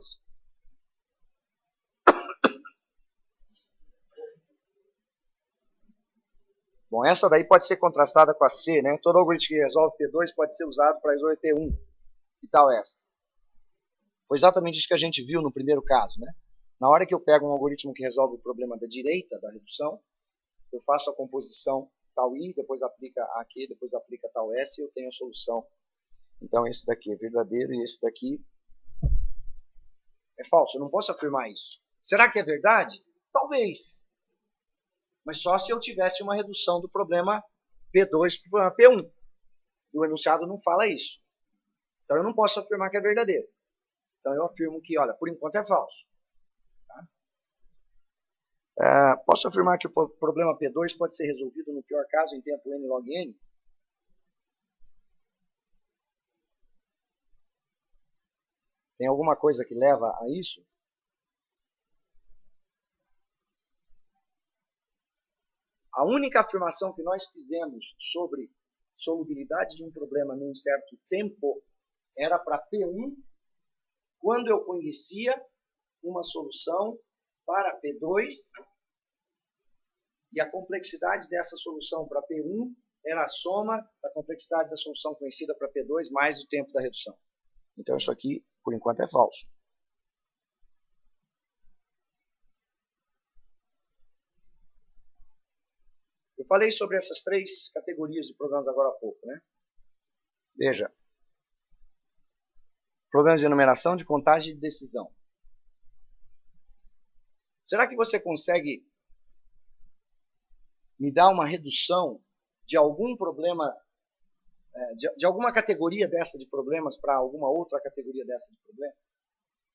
Bom, essa daí pode ser contrastada com a C, né? Todo algoritmo que resolve P2 pode ser usado para resolver P1. Que tal essa? Foi exatamente isso que a gente viu no primeiro caso, né? Na hora que eu pego um algoritmo que resolve o problema da direita, da redução, eu faço a composição tal I, depois aplica AQ, depois aplica tal S e eu tenho a solução. Então, esse daqui é verdadeiro e esse daqui é falso. Eu não posso afirmar isso. Será que é verdade? Talvez. Mas só se eu tivesse uma redução do problema P2 para o problema P1. E o enunciado não fala isso. Então, eu não posso afirmar que é verdadeiro. Então, eu afirmo que, olha, por enquanto é falso. Tá? Posso afirmar que o problema P2 pode ser resolvido, no pior caso, em tempo N log N? Tem alguma coisa que leva a isso? A única afirmação que nós fizemos sobre solubilidade de um problema num certo tempo era para P1, quando eu conhecia uma solução para P2, e a complexidade dessa solução para P1 era a soma da complexidade da solução conhecida para P2 mais o tempo da redução. Então, isso aqui, por enquanto, é falso. Eu falei sobre essas três categorias de problemas agora há pouco, né? Veja. Problemas de enumeração, de contagem e de decisão. Será que você consegue me dar uma redução de algum problema, de alguma categoria dessa de problemas para alguma outra categoria dessa de problema?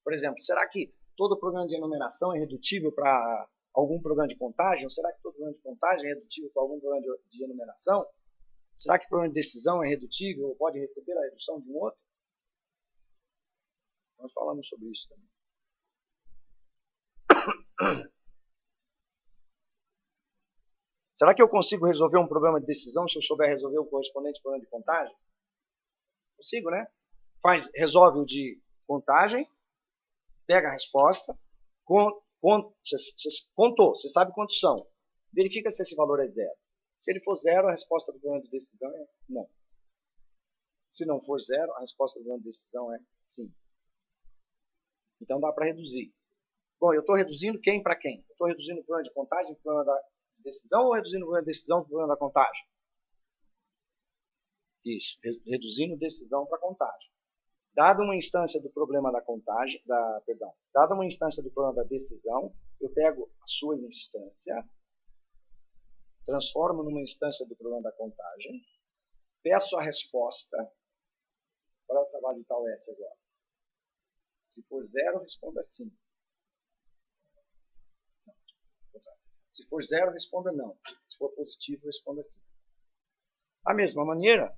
Por exemplo, será que todo programa de enumeração é redutível para algum programa de contagem? Ou será que todo programa de contagem é redutível para algum programa de enumeração? Será que o programa de decisão é redutível ou pode receber a redução de um outro? Nós falamos sobre isso também. Será que eu consigo resolver um problema de decisão se eu souber resolver o correspondente problema de contagem? Consigo, né? Resolve o de contagem, pega a resposta, você contou, você sabe quantos são. Verifica se esse valor é zero. Se ele for zero, a resposta do problema de decisão é não. Se não for zero, a resposta do problema de decisão é sim. Então dá para reduzir. Bom, eu estou reduzindo quem para quem? Eu estou reduzindo o problema de contagem para o problema da decisão ou reduzindo o problema de decisão para o problema da contagem? Isso, reduzindo decisão para contagem. Dada uma instância do problema da contagem, dada uma instância do problema da decisão, eu pego a sua instância, transformo numa instância do problema da contagem, peço a resposta. Qual é o trabalho de tal S agora? Se for zero, responda sim. Se for zero, responda não. Se for positivo, responda sim. Da mesma maneira,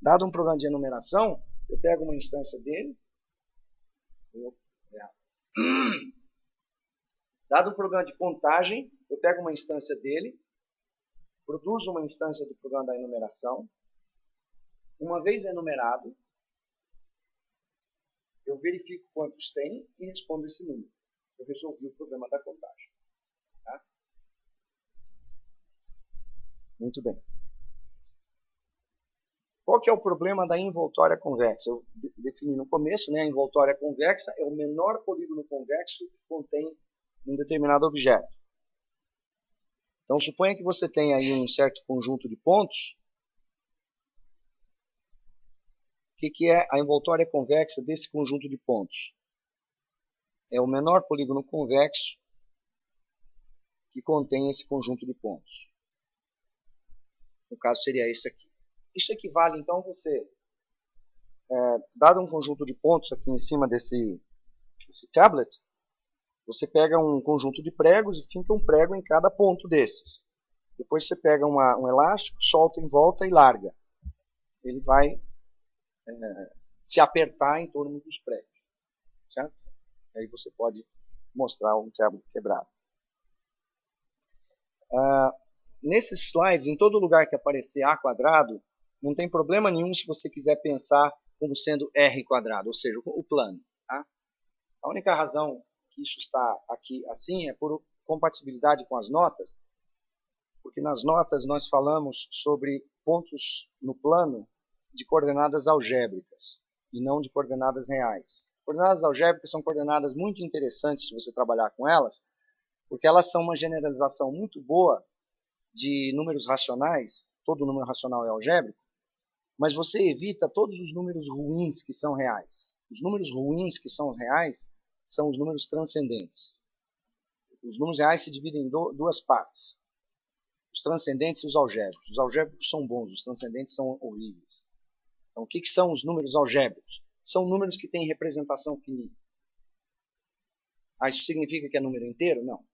dado um programa de enumeração, eu pego uma instância dele. Dado um programa de contagem, eu pego uma instância dele, produzo uma instância do programa da enumeração. Uma vez enumerado, eu verifico quantos tem e respondo esse número. Eu resolvi o problema da contagem. Tá? Muito bem. Qual que é o problema da envoltória convexa? Eu defini no começo, né? A envoltória convexa é o menor polígono convexo que contém um determinado objeto. Então, suponha que você tenha aí um certo conjunto de pontos. O que é a envoltória convexa desse conjunto de pontos? É o menor polígono convexo que contém esse conjunto de pontos. No caso, seria esse aqui. Isso equivale, então, a você, dado um conjunto de pontos aqui em cima desse tablet, você pega um conjunto de pregos e finca um prego em cada ponto desses. Depois você pega um elástico, solta em volta e larga. Ele vai se apertar em torno dos pregos. Certo? Aí você pode mostrar um tablet quebrado. Nesses slides, em todo lugar que aparecer A quadrado, não tem problema nenhum se você quiser pensar como sendo R quadrado, ou seja, o plano. Tá? A única razão que isso está aqui assim é por compatibilidade com as notas, porque nas notas nós falamos sobre pontos no plano de coordenadas algébricas e não de coordenadas reais. Coordenadas algébricas são coordenadas muito interessantes se você trabalhar com elas, porque elas são uma generalização muito boa de números racionais. Todo número racional é algébrico, mas você evita todos os números ruins que são reais. Os números ruins que são reais são os números transcendentes. Os números reais se dividem em duas partes. Os transcendentes e os algébricos. Os algébricos são bons, os transcendentes são horríveis. Então, o que são os números algébricos? São números que têm representação finita. Isso significa que é número inteiro? Não.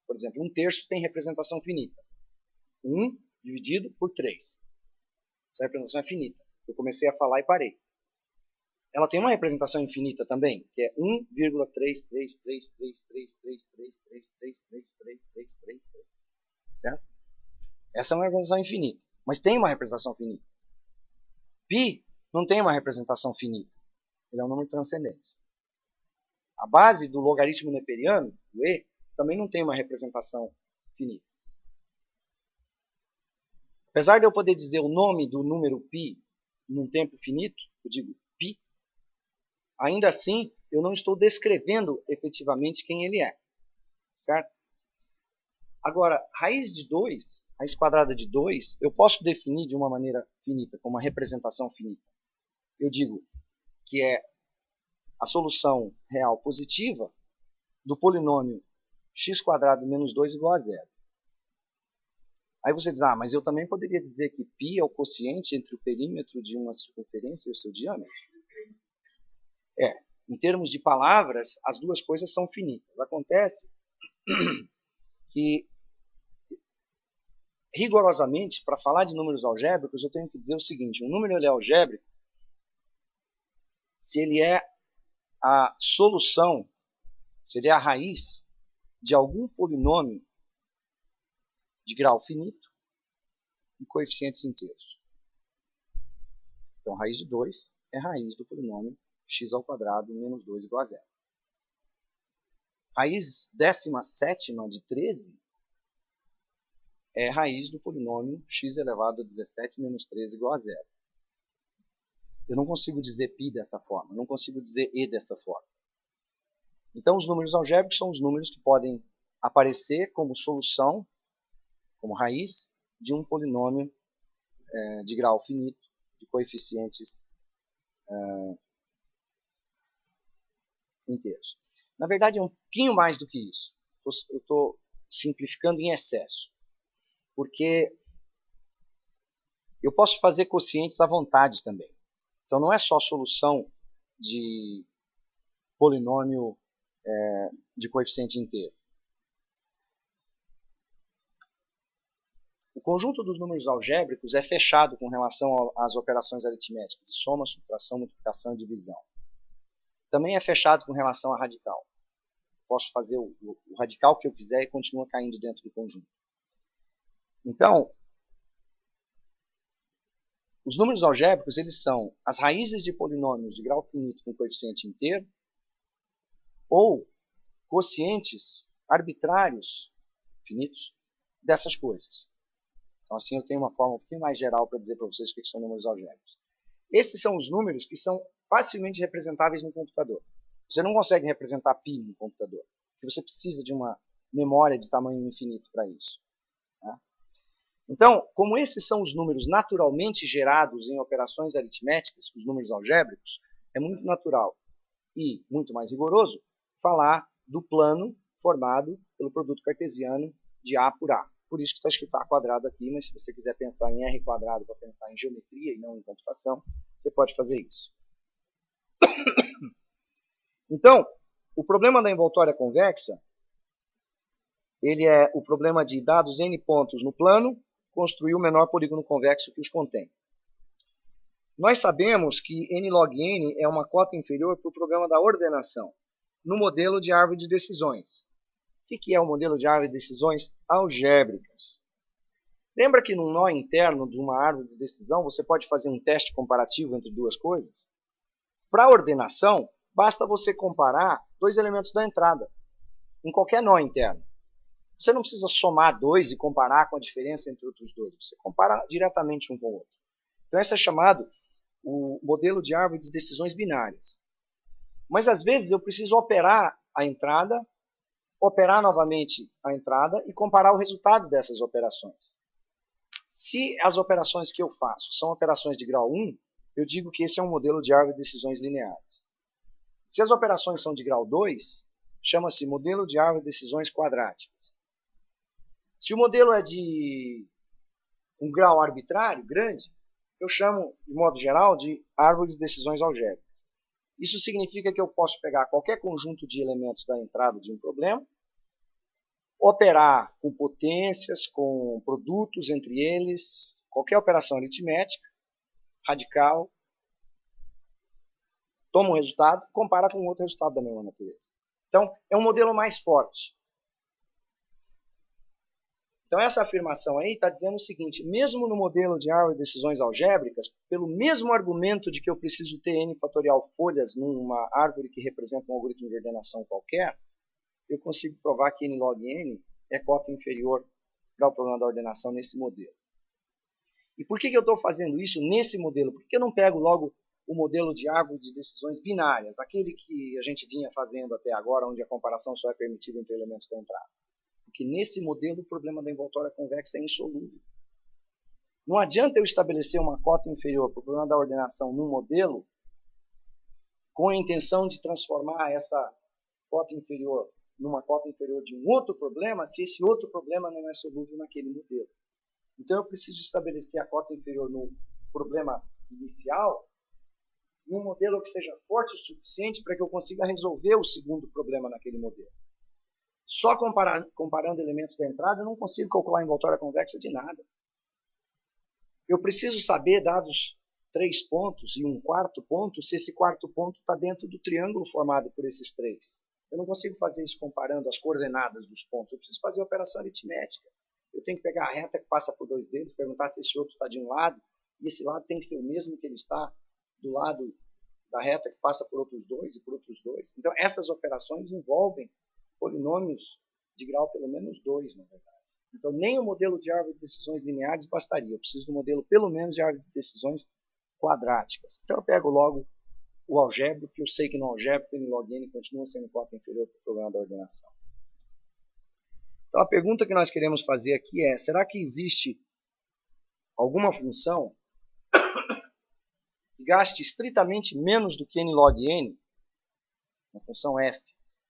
Por exemplo, 1/3 tem representação finita. 1 dividido por 3. Essa representação é finita. Eu comecei a falar e parei. Ela tem uma representação infinita também, que é 1,333333333333333. Certo? Essa é uma representação infinita, mas tem uma representação finita. Π não tem uma representação finita. Ele é um número transcendente. A base do logaritmo neperiano, o E, também não tem uma representação finita. Apesar de eu poder dizer o nome do número π num tempo finito, eu digo π, ainda assim eu não estou descrevendo efetivamente quem ele é. Certo? Agora, raiz quadrada de 2, eu posso definir de uma maneira finita, como uma representação finita. Eu digo que é a solução real positiva do polinômio x² menos 2 igual a 0. Aí você diz, mas eu também poderia dizer que π é o quociente entre o perímetro de uma circunferência e o seu diâmetro? Em termos de palavras, as duas coisas são finitas. Acontece que, rigorosamente, para falar de números algébricos, eu tenho que dizer o seguinte: um número ele é algébrico se ele é a solução, se ele é a raiz de algum polinômio de grau finito e coeficientes inteiros. Então, raiz de 2 é raiz do polinômio x² menos 2 igual a 0. Raiz 17ª de 13 é raiz do polinômio x elevado a 17 menos 13 igual a 0. Eu não consigo dizer π dessa forma, não consigo dizer e dessa forma. Então, os números algébricos são os números que podem aparecer como solução, como raiz, de um polinômio de grau finito, de coeficientes inteiros. Na verdade, é um pouquinho mais do que isso. Eu estou simplificando em excesso. Porque eu posso fazer quocientes à vontade também. Então, não é só solução de polinômio de coeficiente inteiro. O conjunto dos números algébricos é fechado com relação às operações aritméticas, de soma, subtração, multiplicação e divisão. Também é fechado com relação à radical. Posso fazer o radical que eu quiser e continua caindo dentro do conjunto. Então, os números algébricos eles são as raízes de polinômios de grau finito com coeficiente inteiro ou quocientes arbitrários finitos dessas coisas. Então, assim, eu tenho uma forma um pouquinho mais geral para dizer para vocês o que são números algébricos. Esses são os números que são facilmente representáveis no computador. Você não consegue representar π no computador, porque você precisa de uma memória de tamanho infinito para isso. Tá? Então, como esses são os números naturalmente gerados em operações aritméticas, os números algébricos, é muito natural e muito mais rigoroso falar do plano formado pelo produto cartesiano de A por A. Por isso que está escrito A quadrado aqui, mas se você quiser pensar em R quadrado para pensar em geometria e não em computação, você pode fazer isso. Então, o problema da envoltória convexa, ele é o problema de dados n pontos no plano, construir o menor polígono convexo que os contém. Nós sabemos que n log n é uma cota inferior para o problema da ordenação, no modelo de árvore de decisões. O que é o modelo de árvore de decisões algébricas? Lembra que num nó interno de uma árvore de decisão você pode fazer um teste comparativo entre duas coisas? Para a ordenação, basta você comparar dois elementos da entrada, em qualquer nó interno. Você não precisa somar dois e comparar com a diferença entre outros dois. Você compara diretamente um com o outro. Então, esse é chamado o modelo de árvore de decisões binárias. Mas, às vezes, eu preciso operar a entrada, operar novamente a entrada e comparar o resultado dessas operações. Se as operações que eu faço são operações de grau 1, eu digo que esse é um modelo de árvore de decisões lineares. Se as operações são de grau 2, chama-se modelo de árvore de decisões quadráticas. Se o modelo é de um grau arbitrário, grande, eu chamo, de modo geral, de árvore de decisões algébricas. Isso significa que eu posso pegar qualquer conjunto de elementos da entrada de um problema, operar com potências, com produtos entre eles, qualquer operação aritmética, radical, toma um resultado, compara com outro resultado da mesma natureza. Então, é um modelo mais forte. Então, essa afirmação aí está dizendo o seguinte: mesmo no modelo de árvore de decisões algébricas, pelo mesmo argumento de que eu preciso ter n fatorial folhas numa árvore que representa um algoritmo de ordenação qualquer, eu consigo provar que n log n é cota inferior para o problema da ordenação nesse modelo. E por que eu estou fazendo isso nesse modelo? Por que eu não pego logo o modelo de árvore de decisões binárias, aquele que a gente vinha fazendo até agora, onde a comparação só é permitida entre elementos da entrada? Porque nesse modelo o problema da envoltória convexa é insolúvel. Não adianta eu estabelecer uma cota inferior para o problema da ordenação num modelo com a intenção de transformar essa cota inferior numa cota inferior de um outro problema, se esse outro problema não é solúvel naquele modelo. Então eu preciso estabelecer a cota inferior no problema inicial em um modelo que seja forte o suficiente para que eu consiga resolver o segundo problema naquele modelo. Só comparando elementos da entrada, eu não consigo calcular a envoltória convexa de nada. Eu preciso saber, dados 3 pontos e um quarto ponto, se esse quarto ponto está dentro do triângulo formado por esses 3. Eu não consigo fazer isso comparando as coordenadas dos pontos. Eu preciso fazer a operação aritmética. Eu tenho que pegar a reta que passa por 2 deles, perguntar se esse outro está de um lado, e esse lado tem que ser o mesmo que ele está do lado da reta que passa por outros 2 e por outros 2. Então, essas operações envolvem polinômios de grau pelo menos 2, na verdade. Então, nem o modelo de árvore de decisões lineares bastaria. Eu preciso do modelo, pelo menos, de árvore de decisões quadráticas. Então, eu pego logo o algébrico, que eu sei que no algébrico, n log n continua sendo cota inferior para o problema da ordenação. Então, a pergunta que nós queremos fazer aqui é, será que existe alguma função que gaste estritamente menos do que n log n, uma função f,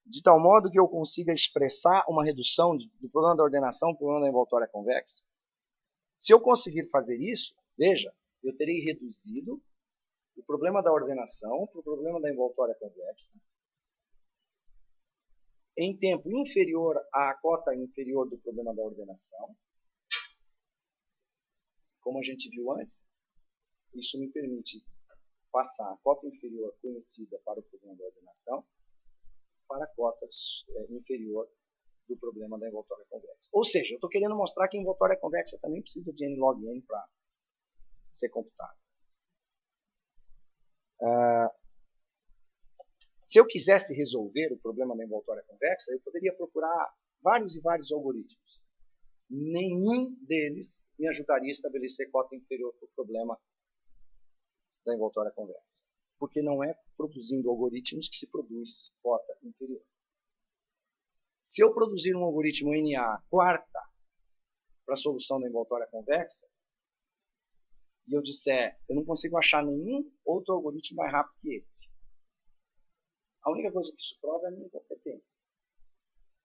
de tal modo que eu consiga expressar uma redução do problema da ordenação para o problema da envoltória convexa? Se eu conseguir fazer isso, veja, eu terei reduzido o problema da ordenação para o problema da envoltória convexa em tempo inferior à cota inferior do problema da ordenação. Como a gente viu antes, isso me permite passar a cota inferior conhecida para o problema da ordenação para a cota inferior do problema da envoltória convexa. Ou seja, eu estou querendo mostrar que a envoltória convexa também precisa de n log n para ser computada. Se eu quisesse resolver o problema da envoltória convexa, eu poderia procurar vários e vários algoritmos. Nenhum deles me ajudaria a estabelecer cota inferior para o problema da envoltória convexa. Porque não é produzindo algoritmos que se produz cota inferior. Se eu produzir um algoritmo NA quarta para a solução da envoltória convexa, e eu disser, eu não consigo achar nenhum outro algoritmo mais rápido que esse. A única coisa que isso prova é a minha incompetência.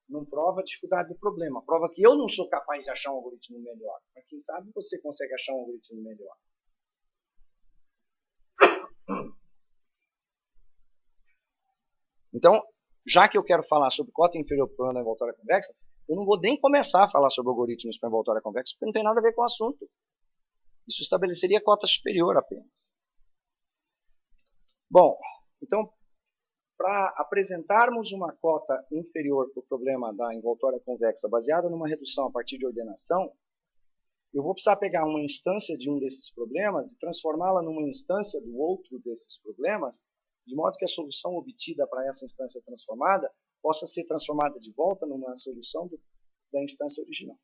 Não prova a dificuldade do problema. Prova que eu não sou capaz de achar um algoritmo melhor. Mas quem sabe você consegue achar um algoritmo melhor. Então, já que eu quero falar sobre cota inferior para o problema da envoltória convexa, eu não vou nem começar a falar sobre algoritmos para envoltória convexa, porque não tem nada a ver com o assunto. Isso estabeleceria cota superior apenas. Bom, então, para apresentarmos uma cota inferior para o problema da envoltória convexa baseada numa redução a partir de ordenação, eu vou precisar pegar uma instância de um desses problemas e transformá-la numa instância do outro desses problemas, de modo que a solução obtida para essa instância transformada possa ser transformada de volta numa solução da instância original.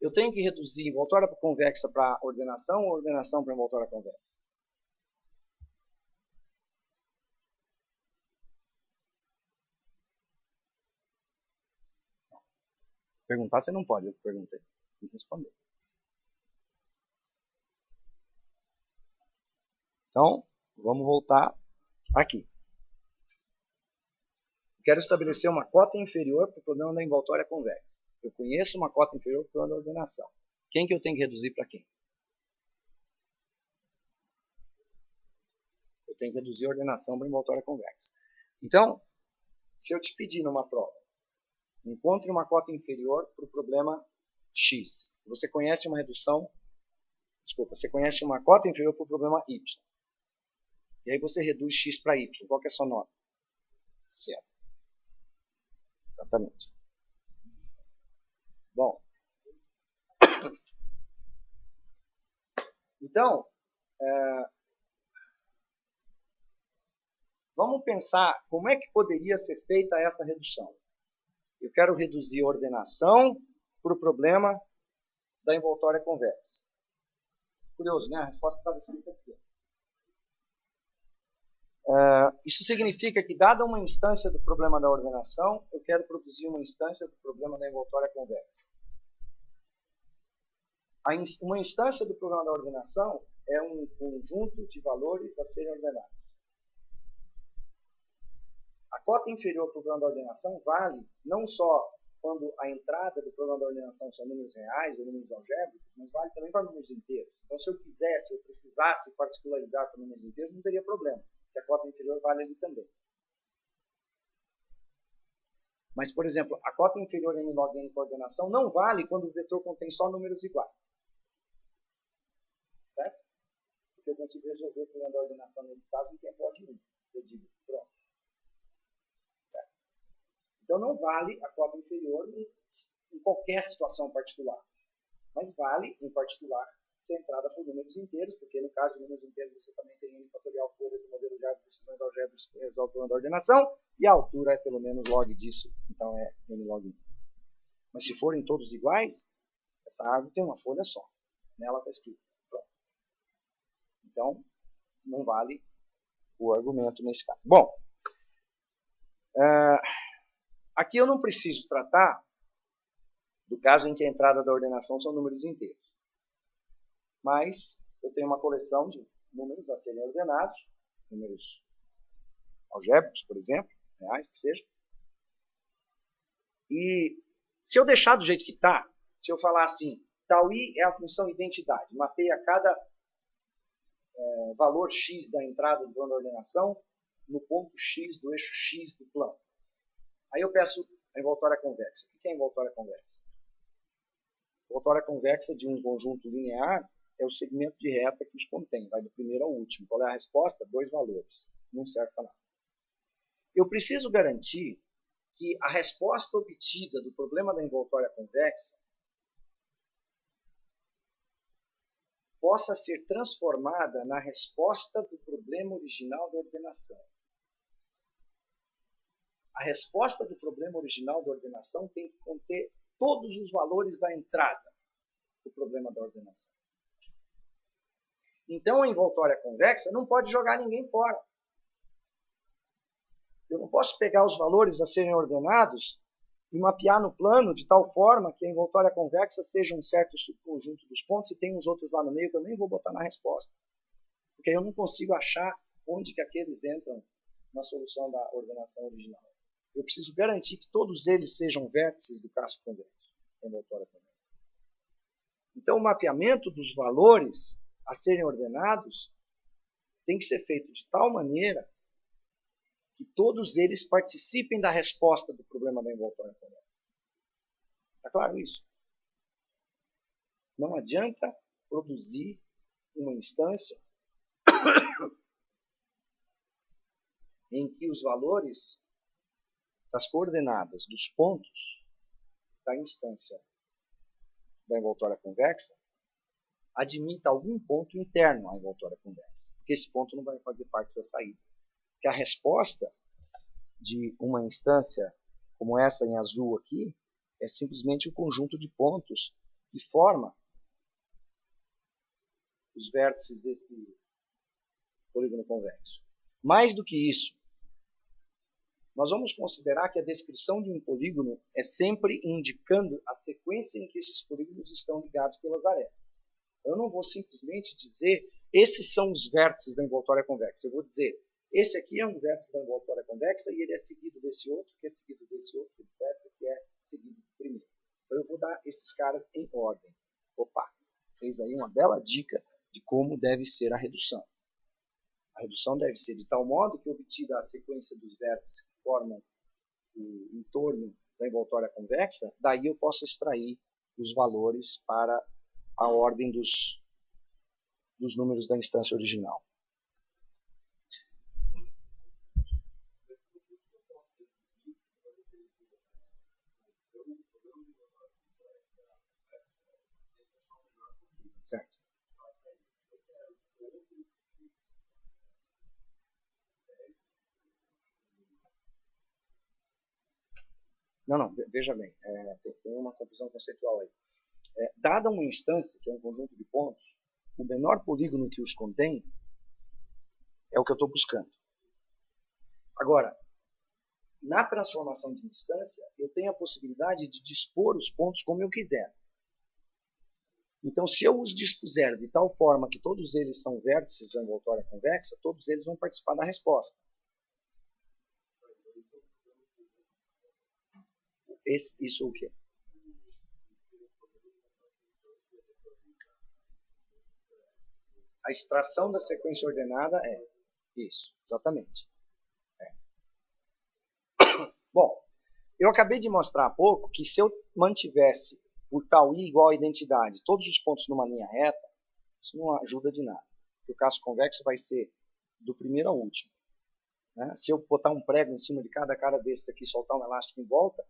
Eu tenho que reduzir envoltória convexa para ordenação ou ordenação para envoltória convexa? Perguntar você não pode, eu perguntei. Tem que responder. Então, vamos voltar aqui. Quero estabelecer uma cota inferior para o problema da envoltória convexa. Eu conheço uma cota inferior para o problema da ordenação. Quem que eu tenho que reduzir para quem? Eu tenho que reduzir a ordenação para a envoltória convexa. Então, se eu te pedir numa prova, encontre uma cota inferior para o problema X. Você conhece uma redução, você conhece uma cota inferior para o problema Y. E aí você reduz X para Y. Qual que é a sua nota? Certo. Exatamente. Bom. Então, vamos pensar como é que poderia ser feita essa redução. Eu quero reduzir a ordenação para o problema da envoltória convexa. Curioso, né? A resposta estava escrita aqui. Isso significa que, dada uma instância do problema da ordenação, eu quero produzir uma instância do problema da envoltória convexa. Uma instância do problema da ordenação é um conjunto de valores a serem ordenados. A cota inferior para o problema da ordenação vale não só quando a entrada do problema da ordenação são números reais ou números algébricos, mas vale também para números inteiros. Então, se eu quisesse, eu precisasse particularizar para números inteiros, não teria problema, porque a cota inferior vale ali também. Mas, por exemplo, a cota inferior n log n coordenação não vale quando o vetor contém só números iguais. Certo? Porque eu consigo resolver o problema da ordenação nesse caso em tempo de 1. Eu digo, pronto. Certo? Então não vale a cota inferior em qualquer situação particular. Mas vale, em particular, se a entrada for números inteiros, porque no caso de números inteiros você também tem n fatorial folha do modelo de decisões algébricas que resolve o problema da ordenação, e a altura é pelo menos log disso, então é n log 1. Mas se forem todos iguais, essa árvore tem uma folha só. Nela está escrito. Pronto. Então, não vale o argumento nesse caso. Bom, aqui eu não preciso tratar do caso em que a entrada da ordenação são números inteiros. Mas eu tenho uma coleção de números a serem ordenados, números algébricos, por exemplo, reais que seja. E se eu deixar do jeito que está, se eu falar assim, tal i é a função identidade, mapeia cada valor x da entrada do plano da ordenação no ponto x do eixo x do plano. Aí eu peço a envoltória convexa. O que é a envoltória convexa? A envoltória convexa de um conjunto linear é o segmento de reta que os contém, vai do primeiro ao último. Qual é a resposta? 2 valores. Não serve para nada. Eu preciso garantir que a resposta obtida do problema da envoltória convexa possa ser transformada na resposta do problema original da ordenação. A resposta do problema original da ordenação tem que conter todos os valores da entrada do problema da ordenação. Então, a envoltória convexa não pode jogar ninguém fora. Eu não posso pegar os valores a serem ordenados e mapear no plano de tal forma que a envoltória convexa seja um certo subconjunto dos pontos e tem uns outros lá no meio que eu nem vou botar na resposta. Porque eu não consigo achar onde que aqueles entram na solução da ordenação original. Eu preciso garantir que todos eles sejam vértices do caso convexo, da envoltória convexa. Então, o mapeamento dos valores a serem ordenados tem que ser feito de tal maneira que todos eles participem da resposta do problema da envoltória convexa. Está claro isso? Não adianta produzir uma instância em que os valores das coordenadas dos pontos da instância da envoltória convexa admita algum ponto interno à envoltória convexa, porque esse ponto não vai fazer parte da saída. Porque a resposta de uma instância como essa em azul aqui é simplesmente o conjunto de pontos que forma os vértices desse polígono convexo. Mais do que isso, nós vamos considerar que a descrição de um polígono é sempre indicando a sequência em que esses polígonos estão ligados pelas arestas. Eu não vou simplesmente dizer, esses são os vértices da envoltória convexa. Eu vou dizer, esse aqui é um vértice da envoltória convexa e ele é seguido desse outro, que é seguido desse outro, etc., que é seguido do primeiro. Então eu vou dar esses caras em ordem. Opa, fez aí uma bela dica de como deve ser a redução. A redução deve ser de tal modo que, obtida a sequência dos vértices que formam o entorno da envoltória convexa, daí eu posso extrair os valores para a ordem dos números da instância original. Certo. Não, veja bem, tem uma confusão conceitual aí. Dada uma instância, que é um conjunto de pontos, o menor polígono que os contém é o que eu estou buscando. Agora, na transformação de instância, eu tenho a possibilidade de dispor os pontos como eu quiser. Então, se eu os dispuser de tal forma que todos eles são vértices da envoltória convexa, todos eles vão participar da resposta. Isso o quê? A extração da sequência ordenada é isso, exatamente. Bom, eu acabei de mostrar há pouco que se eu mantivesse por tal i igual a identidade todos os pontos numa linha reta, isso não ajuda de nada. Porque o caso convexo vai ser do primeiro ao último. Né? Se eu botar um prego em cima de cada cara desses aqui e soltar um elástico em volta,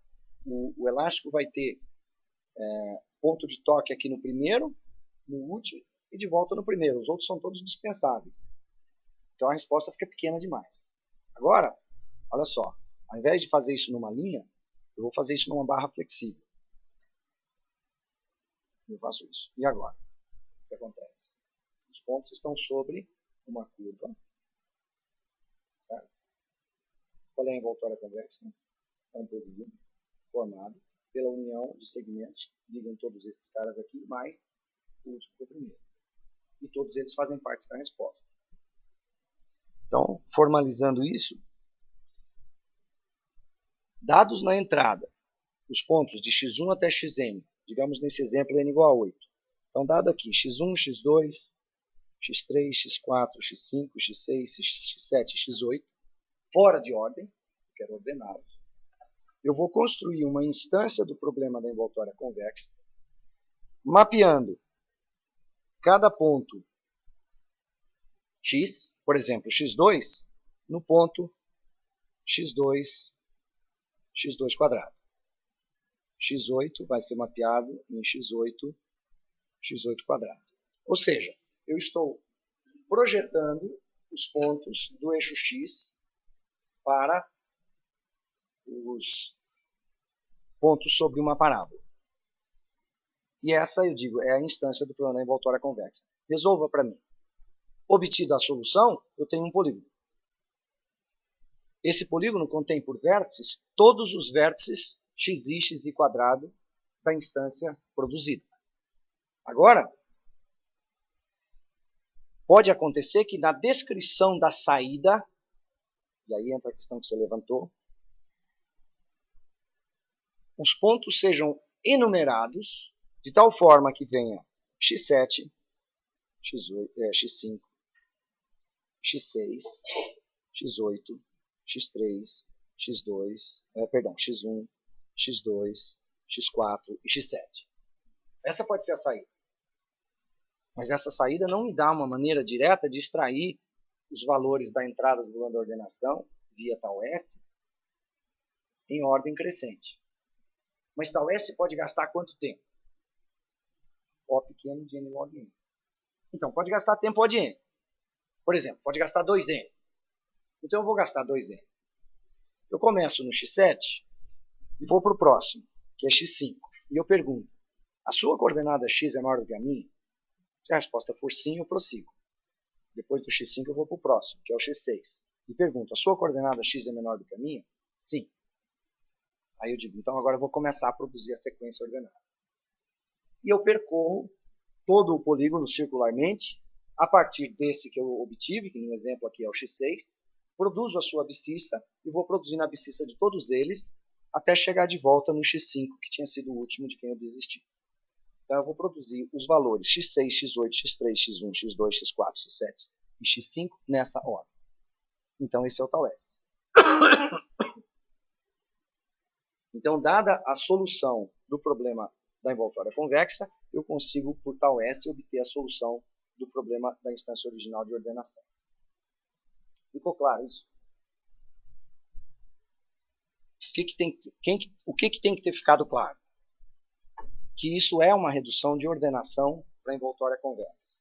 o elástico vai ter ponto de toque aqui no primeiro, no último e de volta no primeiro. Os outros são todos dispensáveis. Então a resposta fica pequena demais. Agora, olha só, ao invés de fazer isso numa linha, eu vou fazer isso numa barra flexível. Eu faço isso. E agora? O que acontece? Os pontos estão sobre uma curva. Certo? Qual é a envoltória convexa? É um polígono formado pela união de segmentos, ligam todos esses caras aqui, mais o último do primeiro. E todos eles fazem parte da resposta. Então, formalizando isso, dados na entrada, os pontos de x1 até xn, digamos nesse exemplo n igual a 8. Então, dado aqui x1, x2, x3, x4, x5, x6, x7, x8, fora de ordem, quero ordená-los, eu vou construir uma instância do problema da envoltória convexa, mapeando cada ponto x, por exemplo, x2, no ponto x2 quadrado. x8 vai ser mapeado em x8 quadrado. Ou seja, eu estou projetando os pontos do eixo x para os pontos sobre uma parábola. E essa, eu digo, é a instância do problema da envoltória convexa. Resolva para mim. Obtida a solução, eu tenho um polígono. Esse polígono contém por vértices todos os vértices xi, xi quadrado da instância produzida. Agora, pode acontecer que na descrição da saída, e aí entra a questão que você levantou, os pontos sejam enumerados de tal forma que venha x7, x5, x6, x8, x3, x1, x2, x4 e x7. Essa pode ser a saída. Mas essa saída não me dá uma maneira direta de extrair os valores da entrada do plano da ordenação via tal S em ordem crescente. Mas tal S pode gastar quanto tempo? O pequeno de n log n. Então, pode gastar tempo O de n. Por exemplo, pode gastar 2n. Então, eu vou gastar 2n. Eu começo no x7 e vou para o próximo, que é x5. E eu pergunto, a sua coordenada x é maior do que a minha? Se a resposta for sim, eu prossigo. Depois do x5 eu vou para o próximo, que é o x6. E pergunto, a sua coordenada x é menor do que a minha? Sim. Aí eu digo, então agora eu vou começar a produzir a sequência ordenada. E eu percorro todo o polígono circularmente, a partir desse que eu obtive, que no exemplo aqui é o x6, produzo a sua abscissa e vou produzindo a abscissa de todos eles até chegar de volta no x5, que tinha sido o último de quem eu desisti. Então eu vou produzir os valores x6, x8, x3, x1, x2, x4, x7 e x5 nessa ordem. Então esse é o tal S. Então, dada a solução do problema da envoltória convexa, eu consigo, por tal S, obter a solução do problema da instância original de ordenação. Ficou claro isso? O que tem que ter ficado claro? Que isso é uma redução de ordenação para a envoltória convexa.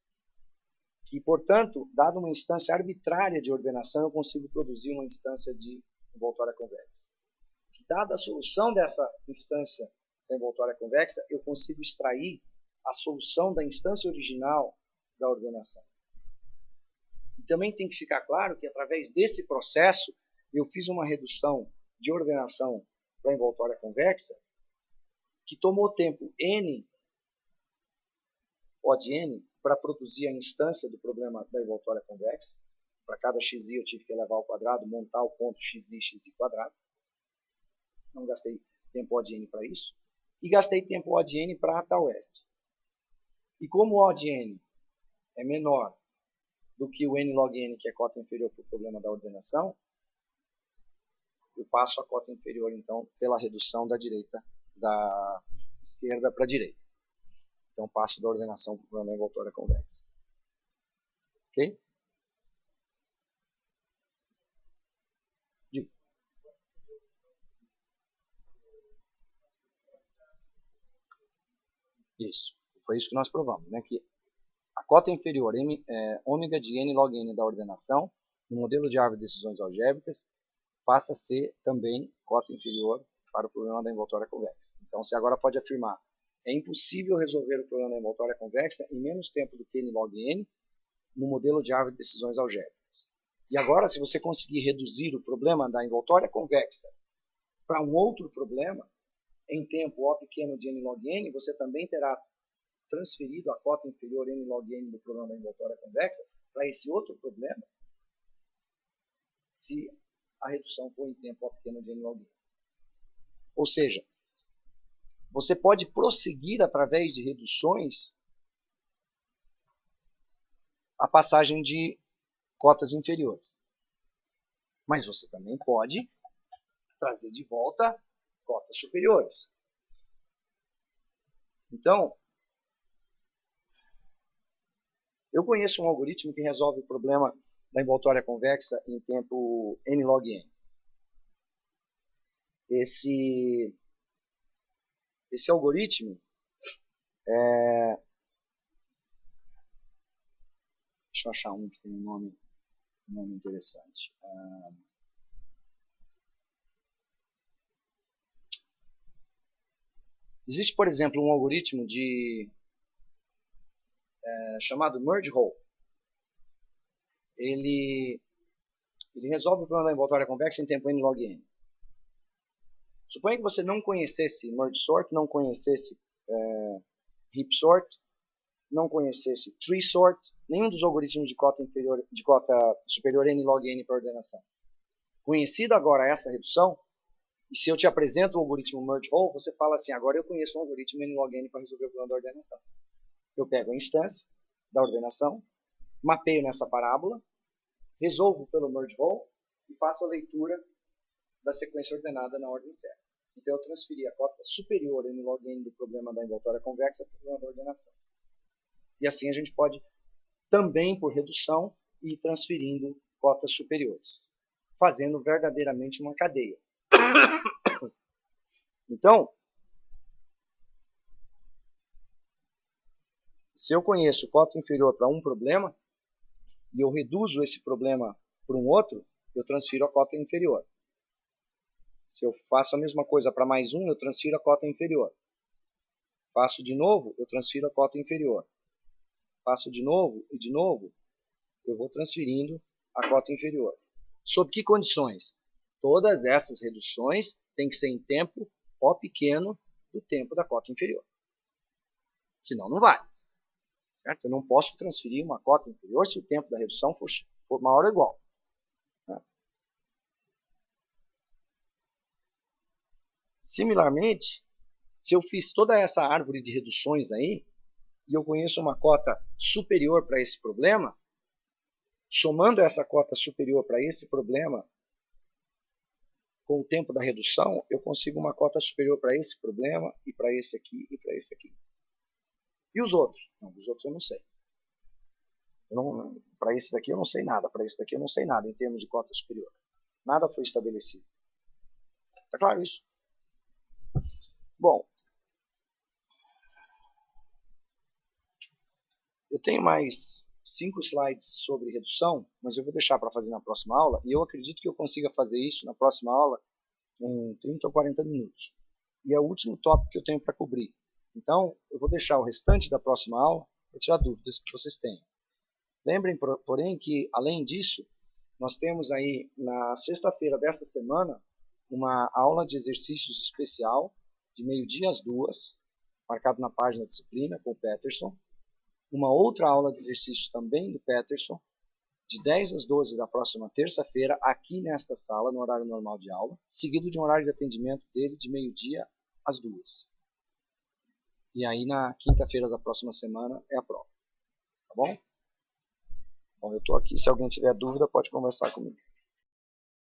Que, portanto, dada uma instância arbitrária de ordenação, eu consigo produzir uma instância de envoltória convexa. Que, dada a solução dessa instância da envoltória convexa, eu consigo extrair a solução da instância original da ordenação. E também tem que ficar claro que, através desse processo, eu fiz uma redução de ordenação para a envoltória convexa que tomou tempo n, O de n, para produzir a instância do problema da envoltória convexa. Para cada xi eu tive que elevar ao quadrado, montar o ponto xi, xi quadrado. Não gastei tempo O de n para isso, e gastei tempo O de n para tal S. E como o O de n é menor do que o n log n, que é cota inferior para o problema da ordenação, eu passo a cota inferior, então, pela redução da esquerda para a direita. Então, passo da ordenação para o problema da envoltória convexa. Ok? Digo. Isso. Foi isso que nós provamos, né? Que a cota inferior ômega de n log n da ordenação, no modelo de árvore de decisões algébricas, passa a ser também cota inferior para o problema da envoltória convexa. Então, você agora pode afirmar: é impossível resolver o problema da envoltória convexa em menos tempo do que n log n no modelo de árvore de decisões algébricas. E agora, se você conseguir reduzir o problema da envoltória convexa para um outro problema, em tempo O pequeno de n log n, você também terá transferido a cota inferior n log n do problema da envoltória convexa para esse outro problema, se a redução for em tempo O pequeno de n log n. Ou seja, você pode prosseguir através de reduções a passagem de cotas inferiores. Mas você também pode trazer de volta cotas superiores. Então, eu conheço um algoritmo que resolve o problema da envoltória convexa em tempo n log n. Esse algoritmo deixa eu achar um que tem um nome interessante. Existe, por exemplo, um algoritmo chamado Merge Hole. Ele resolve o problema da envoltória convexa em tempo n log n. Suponha que você não conhecesse Merge Sort, não conhecesse Heap Sort, não conhecesse Tree Sort, nenhum dos algoritmos de cota superior n log n para ordenação. Conhecida agora essa redução, e se eu te apresento o algoritmo Merge Hole, você fala assim: agora eu conheço um algoritmo n log n para resolver o problema da ordenação. Eu pego a instância da ordenação, mapeio nessa parábola, resolvo pelo Merge Hole e faço a leitura da sequência ordenada na ordem certa. Então eu transferi a cota superior n log n do problema da envoltória convexa para o problema da ordenação. E assim a gente pode também, por redução, ir transferindo cotas superiores, fazendo verdadeiramente uma cadeia. Então, se eu conheço cota inferior para um problema, e eu reduzo esse problema para um outro, eu transfiro a cota inferior. Se eu faço a mesma coisa para mais um, eu transfiro a cota inferior. Faço de novo, eu transfiro a cota inferior. Faço de novo e de novo, eu vou transferindo a cota inferior. Sob que condições? Todas essas reduções têm que ser em tempo O pequeno do tempo da cota inferior. Senão não vai. Certo? Eu não posso transferir uma cota inferior se o tempo da redução for maior ou igual. Similarmente, se eu fiz toda essa árvore de reduções aí, e eu conheço uma cota superior para esse problema, somando essa cota superior para esse problema com o tempo da redução, eu consigo uma cota superior para esse problema, e para esse aqui, e para esse aqui. E os outros? Não, os outros eu não sei. Para esse daqui eu não sei nada, para esse daqui eu não sei nada em termos de cota superior. Nada foi estabelecido. Está claro isso? Bom, eu tenho mais 5 slides sobre redução, mas eu vou deixar para fazer na próxima aula, e eu acredito que eu consiga fazer isso na próxima aula em 30 ou 40 minutos. E é o último tópico que eu tenho para cobrir. Então, eu vou deixar o restante da próxima aula para tirar dúvidas que vocês tenham. Lembrem, porém, que, além disso, nós temos aí, na sexta-feira dessa semana, uma aula de exercícios especial, de meio-dia às 2h, marcado na página da disciplina, com o Peterson. Uma outra aula de exercícios também do Peterson, de 10 às 12 da próxima terça-feira, aqui nesta sala, no horário normal de aula, seguido de um horário de atendimento dele de meio-dia às 2. E aí na quinta-feira da próxima semana é a prova. Tá bom? Bom, eu estou aqui. Se alguém tiver dúvida, pode conversar comigo.